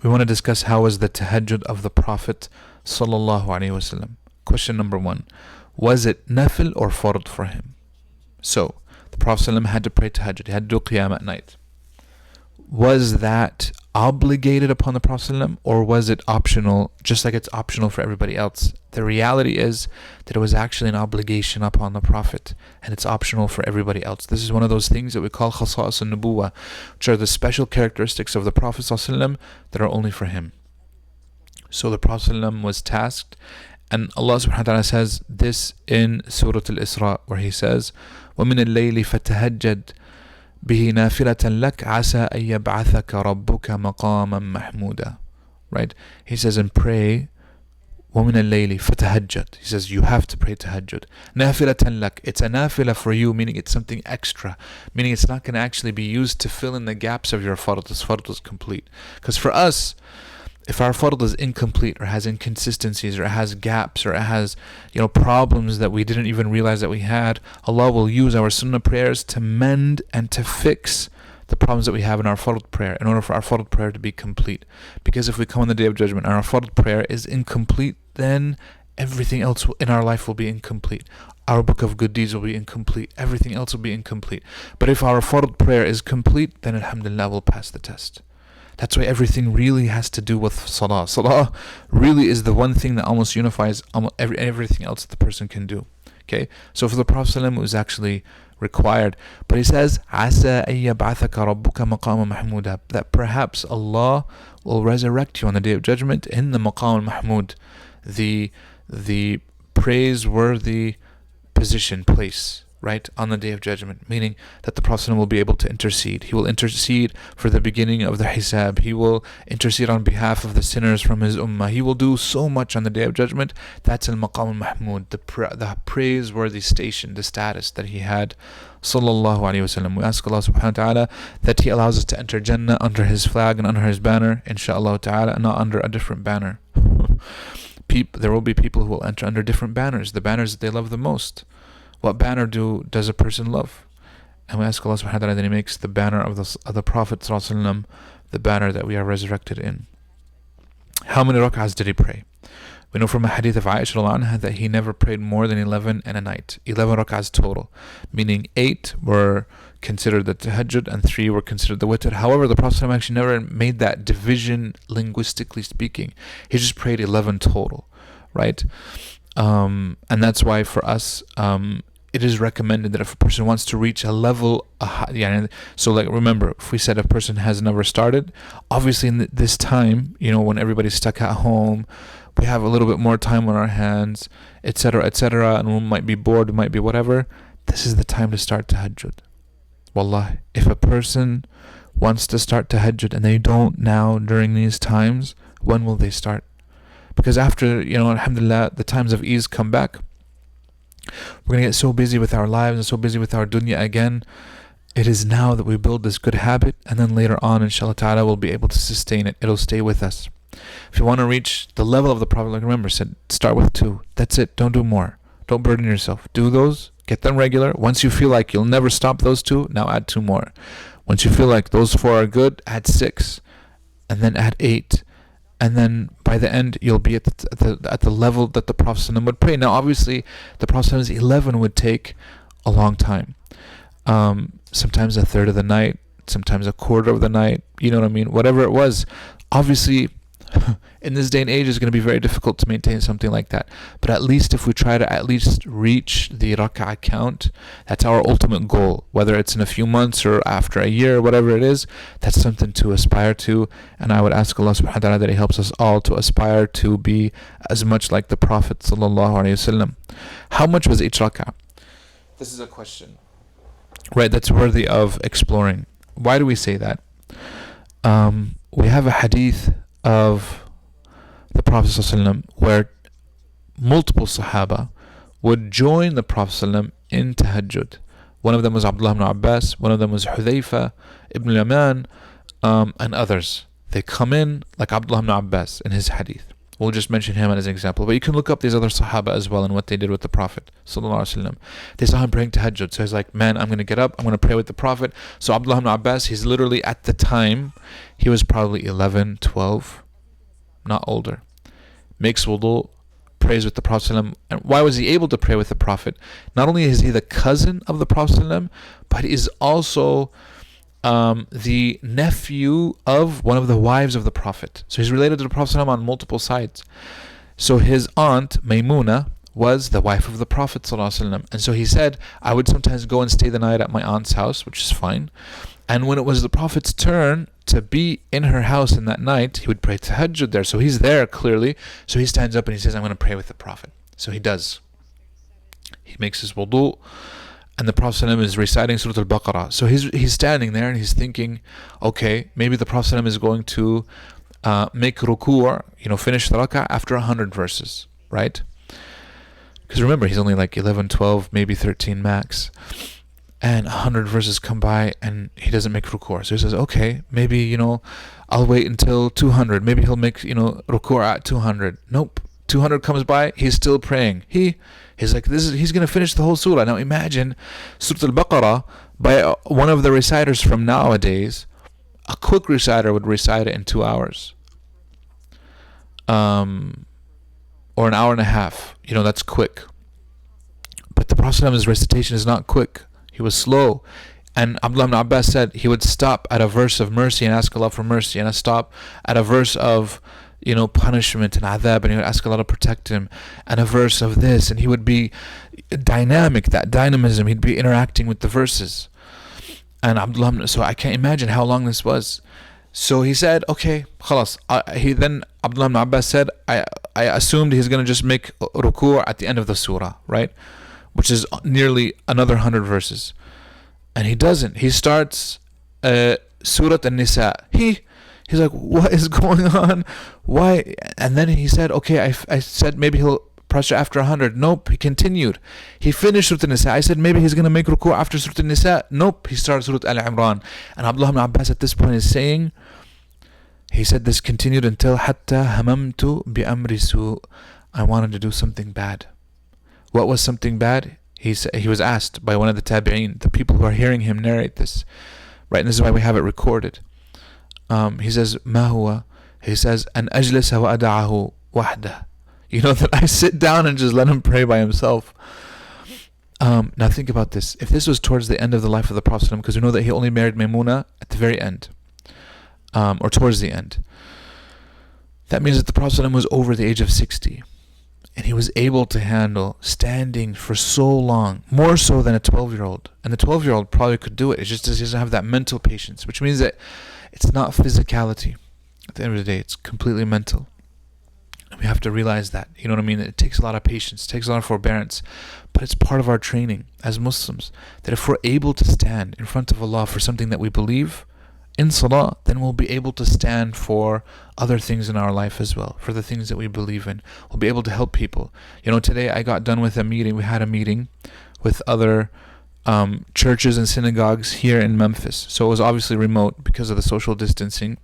we want to discuss how was the tahajjud of the Prophet sallallahu alaihi wasallam. Question number 1: was it nafil or fard for him? So the Prophet ﷺ had to pray tahajjud. He had to do qiyam at night. Was that obligated upon the Prophet ﷺ, or was it optional, just like it's optional for everybody else? The reality is that it was actually an obligation upon the Prophet, and it's optional for everybody else. This is one of those things that we call khasa'is al-nubuwah, which are the special characteristics of the Prophet ﷺ that are only for him. So the Prophet ﷺ was tasked, and Allah subhanahu wa ta'ala says this in Surat Al-Isra, where He says, وَمِنَ اللَّيْلِ فَتَهَجَّدْ بِهِ نَافِلَةً لَكَ عَسَىٰ أَن يَبْعَثَكَ رَبُّكَ مَقَامًا مَحْمُودًا. Right? He says, and pray, وَمِنَ اللَّيْلِ فَتَهَجَّدْ. He says, you have to pray tahajjud. نَافِلَةً لَكَ. It's a nafila for you, meaning it's something extra. Meaning it's not going to actually be used to fill in the gaps of your fard. This fard is complete. Because for us, if our fard is incomplete, or has inconsistencies, or it has gaps, or it has problems that we didn't even realize that we had, Allah will use our sunnah prayers to mend and to fix the problems that we have in our fard prayer, in order for our fard prayer to be complete. Because if we come on the Day of Judgment and our fard prayer is incomplete, then everything else in our life will be incomplete. Our book of good deeds will be incomplete. Everything else will be incomplete. But if our fard prayer is complete, then alhamdulillah, we'll pass the test. That's why everything really has to do with salah. Salah really is the one thing that almost unifies everything else that the person can do. Okay, so for the Prophet ﷺ, it was actually required. But he says, عَسَىٰ أَن يَبْعَثَكَ رَبُّكَ مَقَامًا مَحْمُودًا, that perhaps Allah will resurrect you on the Day of Judgment in the Maqam al-Mahmud, the praiseworthy position, place, right, on the Day of Judgment, meaning that the Prophet will be able to intercede. He will intercede for the beginning of the hisab. He will intercede on behalf of the sinners from his ummah. He will do so much on the Day of Judgment. That's al-Maqam al-Mahmud, the praiseworthy station, the status that he had, sallallahu alaihi wasallam. We ask Allah subhanahu wa ta'ala that He allows us to enter Jannah under His flag and under His banner, inshaAllah ta'ala, and not under a different banner. There will be people who will enter under different banners, the banners that they love the most. What banner does a person love? And we ask Allah subhanahu wa ta'ala that He makes the banner of the Prophet sallallahu alaihi wasallam the banner that we are resurrected in. How many rak'ahs did he pray? We know from a hadith of Aisha radiallahu anha that he never prayed more than 11 in a night. 11 rak'ahs total, meaning 8 were considered the tahajjud and 3 were considered the witr. However, the Prophet ﷺ actually never made that division linguistically speaking. He just prayed 11 total, right? And that's why for us, it is recommended that if a person wants to reach a level, so like remember, if we said a person has never started, obviously in this time, when everybody's stuck at home, we have a little bit more time on our hands, etc., and we might be bored, we might be whatever, this is the time to start tahajjud. Wallah, if a person wants to start tahajjud and they don't now during these times, when will they start? Because after, alhamdulillah, the times of ease come back, we're going to get so busy with our lives and so busy with our dunya again. It is now that we build this good habit, and then later on, inshallah ta'ala, we'll be able to sustain it. It'll stay with us. If you want to reach the level of the Prophet, like remember, said start with 2. That's it. Don't do more. Don't burden yourself. Do those. Get them regular. Once you feel like you'll never stop those 2, now add 2 more. Once you feel like those 4 are good, add 6. And then add 8. And then by the end, you'll be at the level that the Prophet ﷺ would pray. Now, obviously, the Prophet ﷺ's 11 would take a long time. sometimes a third of the night, sometimes a quarter of the night, you know what I mean? Whatever it was. Obviously, in this day and age, it's going to be very difficult to maintain something like that. But at least if we try to at least reach the rak'ah count, that's our ultimate goal. Whether it's in a few months or after a year, whatever it is, that's something to aspire to. And I would ask Allah subhanahu wa ta'ala that He helps us all to aspire to be as much like the Prophet sallallahu alaihi wasallam. How much was each rak'ah? This is a question, right, that's worthy of exploring. Why do we say that? We have a hadith of the Prophet ﷺ where multiple Sahaba would join the Prophet ﷺ in tahajjud. One of them was Abdullah ibn Abbas, one of them was Hudhayfa ibn Yaman, and others. They come in like Abdullah ibn Abbas in his hadith. We'll just mention him as an example. But you can look up these other Sahaba as well and what they did with the Prophet ﷺ. They saw him praying tahajjud. So he's like, man, I'm going to get up. I'm going to pray with the Prophet. So Abdullah ibn Abbas, he's literally at the time, he was probably 11, 12, not older. Makes wudu, prays with the Prophet ﷺ. And why was he able to pray with the Prophet? Not only is he the cousin of the Prophet ﷺ, but he is also the nephew of one of the wives of the Prophet. So he's related to the Prophet ﷺ on multiple sides. So his aunt, Maymuna, was the wife of the Prophet ﷺ. And so he said, I would sometimes go and stay the night at my aunt's house, which is fine. And when it was the Prophet's turn to be in her house in that night, he would pray tahajjud there. So he's there clearly. So he stands up and he says, I'm going to pray with the Prophet. So he does. He makes his wudu. And the Prophet ﷺ is reciting Surat Al-Baqarah. So he's standing there and he's thinking, okay, maybe the Prophet ﷺ is going to make ruku', finish the rak'ah after 100 verses, right? Because remember, he's only like 11, 12, maybe 13 max. And 100 verses come by and he doesn't make ruku'. So he says, okay, maybe, I'll wait until 200. Maybe he'll make, ruku' at 200. Nope. 200 comes by, he's still praying. He's like, he's going to finish the whole surah. Now imagine Surah Al-Baqarah by one of the reciters from nowadays. A quick reciter would recite it in 2 hours. Or an hour and a half. That's quick. But the Prophet's recitation is not quick. He was slow. And Abdullah ibn Abbas said he would stop at a verse of mercy and ask Allah for mercy, and a stop at a verse of punishment and adhab, and he would ask Allah to protect him, and a verse of this, and he would be dynamic, that dynamism, he'd be interacting with the verses. And Abdullah, so I can't imagine how long this was. So he said, okay, khalas. Abdullah ibn Abbas said, I assumed he's going to just make ruku' at the end of the surah, right? Which is nearly another 100 verses. And he doesn't. He starts Surat Al-Nisa. He's like, what is going on? Why? And then he said, okay, I said maybe he'll prostrate after 100. Nope, he continued. He finished Surah Al-Nisa. I said maybe he's going to make ruku' after Surah Al-Nisa. Nope, he started Surah Al-Imran. And Abdullah ibn Abbas at this point is saying, he said this continued until حَتَّى هَمَمْتُ بِأَمْرِ سُوءٍ. I wanted to do something bad. What was something bad? He was asked by one of the tabi'een, the people who are hearing him narrate this. Right, and this is why we have it recorded. He says, ما هو? He says, أن أجلس وأدعه وحده. That I sit down and just let him pray by himself. Now think about this. If this was towards the end of the life of the Prophet, because we know that he only married Maymuna at the very end, or towards the end, that means that the Prophet was over the age of 60. And he was able to handle standing for so long, more so than a 12-year-old. And the 12-year-old probably could do it. It's just he doesn't have that mental patience, which means that it's not physicality. At the end of the day, it's completely mental. And we have to realize that. You know what I mean? It takes a lot of patience, it takes a lot of forbearance. But it's part of our training as Muslims, that if we're able to stand in front of Allah for something that we believe in salah, then we'll be able to stand for other things in our life as well, for the things that we believe in. We'll be able to help people. Today I got done with a meeting. We had a meeting with other churches and synagogues here in Memphis. So it was obviously remote because of the social distancing.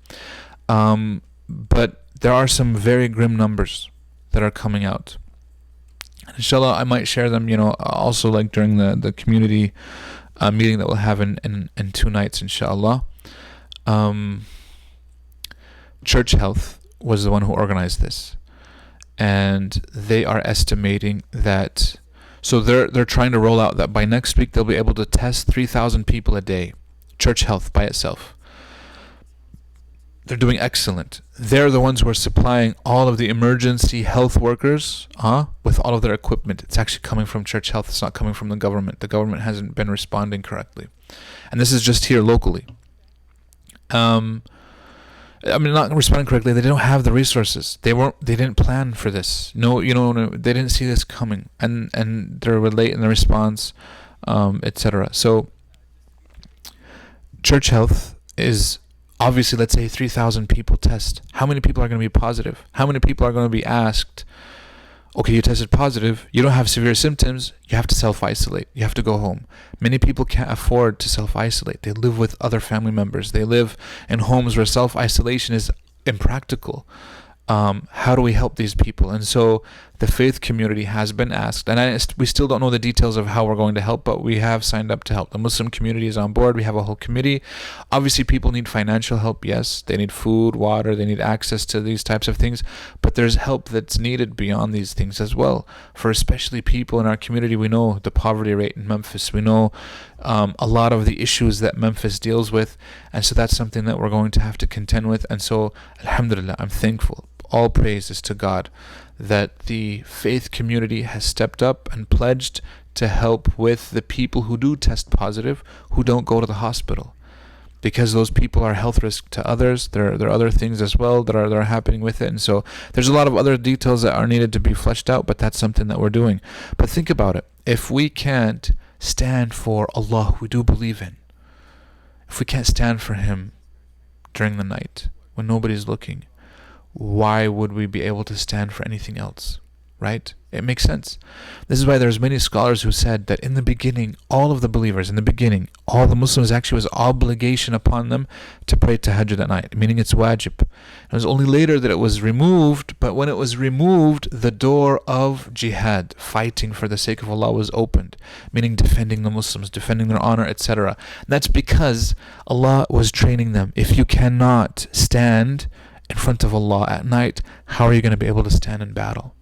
But there are some very grim numbers that are coming out. And inshallah, I might share them, also like during the community meeting that we'll have in 2 nights, inshallah. Church Health was the one who organized this, and they are estimating that So they're trying to roll out that by next week they'll be able to test 3,000 people a day. Church Health by itself. They're doing excellent. They're the ones who are supplying all of the emergency health workers with all of their equipment. It's actually coming from Church Health. It's not coming from the government. The government hasn't been responding correctly. And this is just here locally. Not responding correctly. They don't have the resources. They didn't plan for this. No, they didn't see this coming. And they're late in the response, etc. So Church Health is obviously, let's say 3,000 people test. How many people are going to be positive? How many people are going to be asked, okay, you tested positive, you don't have severe symptoms, you have to self-isolate, you have to go home. Many people can't afford to self-isolate. They live with other family members. They live in homes where self-isolation is impractical. How do we help these people? And so the faith community has been asked, and we still don't know the details of how we're going to help, but we have signed up to help. The Muslim community is on board. We have a whole committee. Obviously, people need financial help. Yes, they need food, water, they need access to these types of things, but there's help that's needed beyond these things as well. For especially people in our community, we know the poverty rate in Memphis. We know a lot of the issues that Memphis deals with, and so that's something that we're going to have to contend with. And so, alhamdulillah, I'm thankful. All praise is to God that the faith community has stepped up and pledged to help with the people who do test positive, who don't go to the hospital, because those people are health risk to others. There are other things as well that are happening with it, and so there's a lot of other details that are needed to be fleshed out, but that's something that we're doing. But think about it. If we can't stand for Allah, who we do believe in, if we can't stand for Him during the night when nobody's looking, why would we be able to stand for anything else? Right? It makes sense. This is why there's many scholars who said that in the beginning, all of the believers, in the beginning, all the Muslims, actually was obligation upon them to pray tahajjud at night, meaning it's wajib. It was only later that it was removed, but when it was removed, the door of jihad, fighting for the sake of Allah, was opened, meaning defending the Muslims, defending their honor, etc. That's because Allah was training them. If you cannot stand in front of Allah at night, how are you going to be able to stand in battle?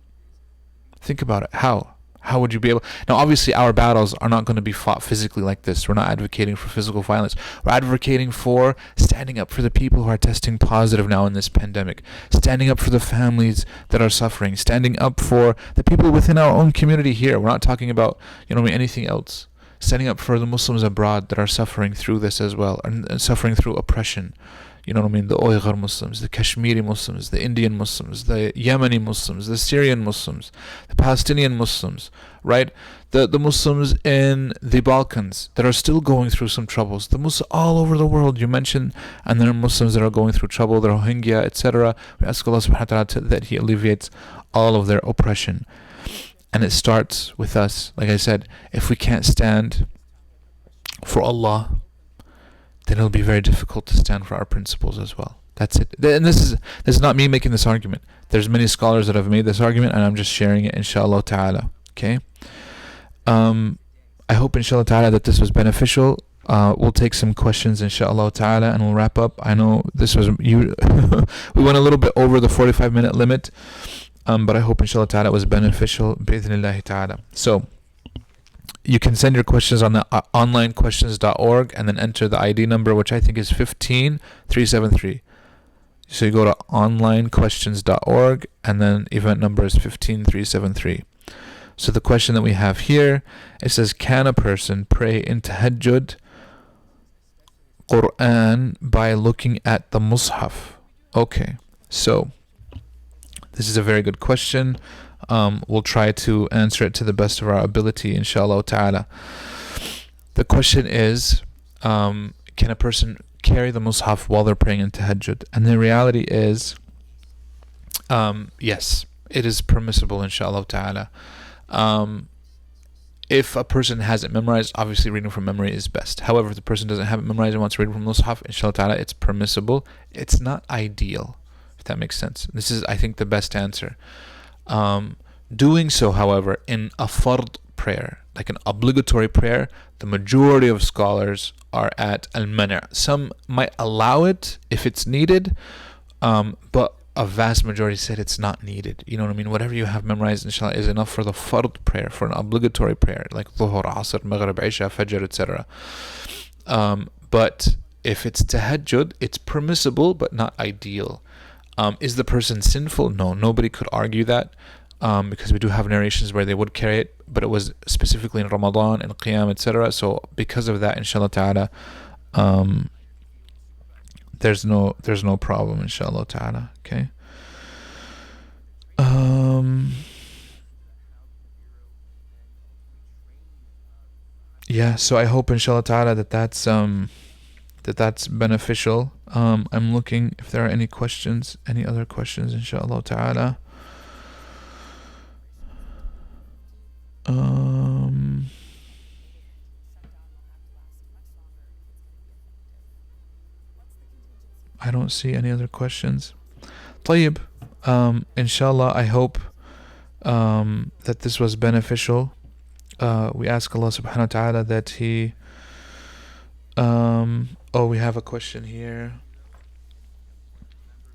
Think about it. How would you be able? Now, obviously, our battles are not going to be fought physically like this. We're not advocating for physical violence. We're advocating for standing up for the people who are testing positive now in this pandemic, standing up for the families that are suffering, standing up for the people within our own community here. We're not talking about anything else. Standing up for the Muslims abroad that are suffering through this as well, and suffering through oppression. The Uyghur Muslims, the Kashmiri Muslims, the Indian Muslims, the Yemeni Muslims, the Syrian Muslims, the Palestinian Muslims, right? The Muslims in the Balkans that are still going through some troubles. The Muslims all over the world you mentioned, and there are Muslims that are going through trouble, the Rohingya, etc. We ask Allah subhanahu wa ta'ala that He alleviates all of their oppression. And it starts with us. Like I said, if we can't stand for Allah, then it'll be very difficult to stand for our principles as well. That's it. And this is not me making this argument. There's many scholars that have made this argument, and I'm just sharing it, inshallah ta'ala. Okay? I hope, inshallah ta'ala, that this was beneficial. We'll take some questions, inshallah ta'ala, and we'll wrap up. I know this was we went a little bit over the 45-minute limit, but I hope, inshallah ta'ala, it was beneficial, bi'idhnillahi ta'ala. So, you can send your questions on the onlinequestions.org and then enter the ID number, which I think is 15373. So you go to onlinequestions.org and then event number is 15373. So the question that we have here, it says, can a person pray in tahajjud Quran by looking at the Mus'haf? Okay, so this is a very good question. We'll try to answer it to the best of our ability, inshallah ta'ala. The question is, can a person carry the Mus'haf while they're praying in tahajjud? And the reality is, yes, it is permissible, inshallah ta'ala. If a person has it memorized, obviously reading from memory is best. However, if the person doesn't have it memorized and wants to read from Mus'haf, inshallah ta'ala, it's permissible. It's not ideal, if that makes sense. This is, I think, the best answer. Doing so, however, in a fard prayer, like an obligatory prayer, the majority of scholars are at al-mana'. Some might allow it if it's needed, but a vast majority said it's not needed. You know what I mean? Whatever you have memorized, inshallah, is enough for the fard prayer, for an obligatory prayer, like Dhuhr, Asr, Maghrib, Isha, Fajr, etc. But if it's tahajjud, it's permissible but not ideal. Is the person sinful? No, nobody could argue that, because we do have narrations where they would carry it, but it was specifically in Ramadan and Qiyam, etc. So because of that, inshallah ta'ala, there's no problem, inshallah ta'ala. Okay. Yeah, so I hope inshallah ta'ala that's beneficial. I'm looking if there are any questions, any other questions, inshallah ta'ala. I don't see any other questions. طيب, inshallah, I hope that this was beneficial. We ask Allah subhanahu wa ta'ala that He we have a question here.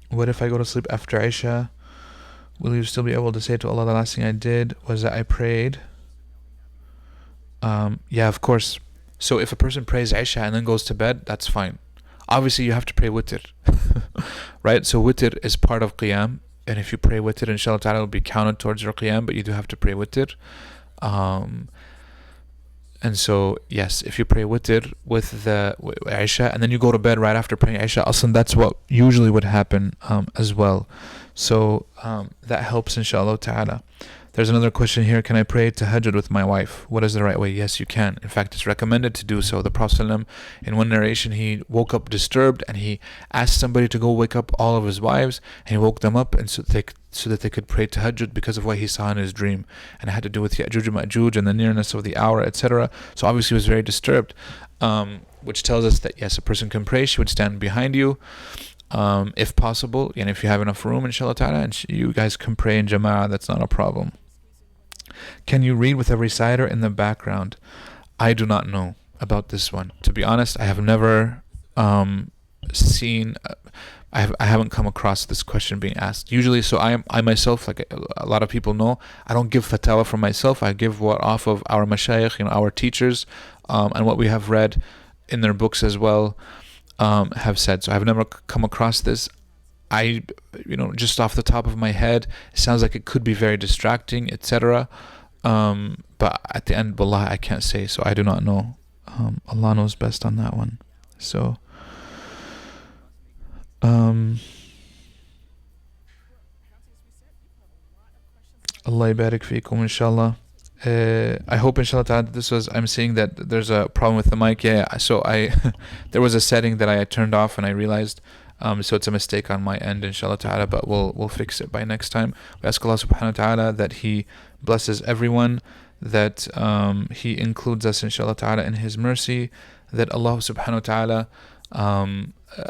What if I go to sleep after Isha? Will you still be able to say to Allah, the last thing I did was that I prayed? Yeah, of course. So if a person prays Isha and then goes to bed, that's fine. Obviously you have to pray witr. Right? So witr is part of qiyam, and if you pray witr, inshallah ta'ala, it will be counted towards your qiyam, but you do have to pray witr. And so, yes, if you pray witr with the Isha and then you go to bed right after praying Isha, aslan, that's what usually would happen as well. So that helps, inshallah ta'ala. There's another question here. Can I pray tahajjud with my wife? What is the right way? Yes, you can. In fact, it's recommended to do so. The Prophet ﷺ, in one narration, he woke up disturbed and he asked somebody to go wake up all of his wives, and he woke them up and so that they could pray tahajjud because of what he saw in his dream, and it had to do with Ya'juj and Ma'juj and the nearness of the hour, etc. So obviously he was very disturbed, which tells us that yes, a person can pray. She would stand behind you, if possible, and if you have enough room, inshallah ta'ala, and you guys can pray in jama'ah. That's not a problem. Can you read with a reciter in the background? I do not know about this one. To be honest, I have never seen. I haven't come across this question being asked. Usually, so I myself, like a lot of people know, I don't give fatwa for myself. I give what off of our mashayikh, our teachers, and what we have read in their books as well, have said. So I've never come across this. Just off the top of my head, it sounds like it could be very distracting, etc. But at the end, wallah, I can't say, so I do not know. Allah knows best on that one. So, Allah barik feekum, inshallah. I hope, inshallah ta'ala, this was, I'm seeing that there's a problem with the mic. Yeah, so there was a setting that I had turned off and I realized. So it's a mistake on my end, inshallah ta'ala, but we'll fix it by next time. We ask Allah subhanahu wa ta'ala that He blesses everyone, that He includes us, inshallah ta'ala, in His mercy, that Allah subhanahu wa ta'ala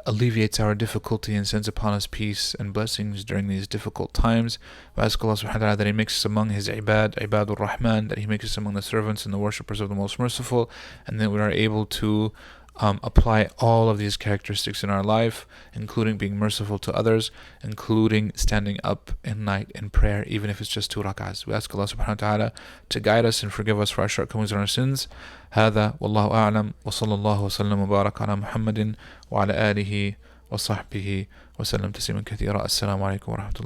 alleviates our difficulty and sends upon us peace and blessings during these difficult times. We ask Allah subhanahu wa ta'ala that He makes us among His ibadur rahman, that He makes us among the servants and the worshippers of the Most Merciful, and that we are able to apply all of these characteristics in our life, including being merciful to others, including standing up in night in prayer, even if it's just 2 rak'ahs. We ask Allah subhanahu wa ta'ala to guide us and forgive us for our shortcomings and our sins. هذا والله أعلم وصلى الله وسلم وبارك على محمد وعلى آله وصحبه وسلم تسليما كثيرا. السلام عليكم ورحمة الله.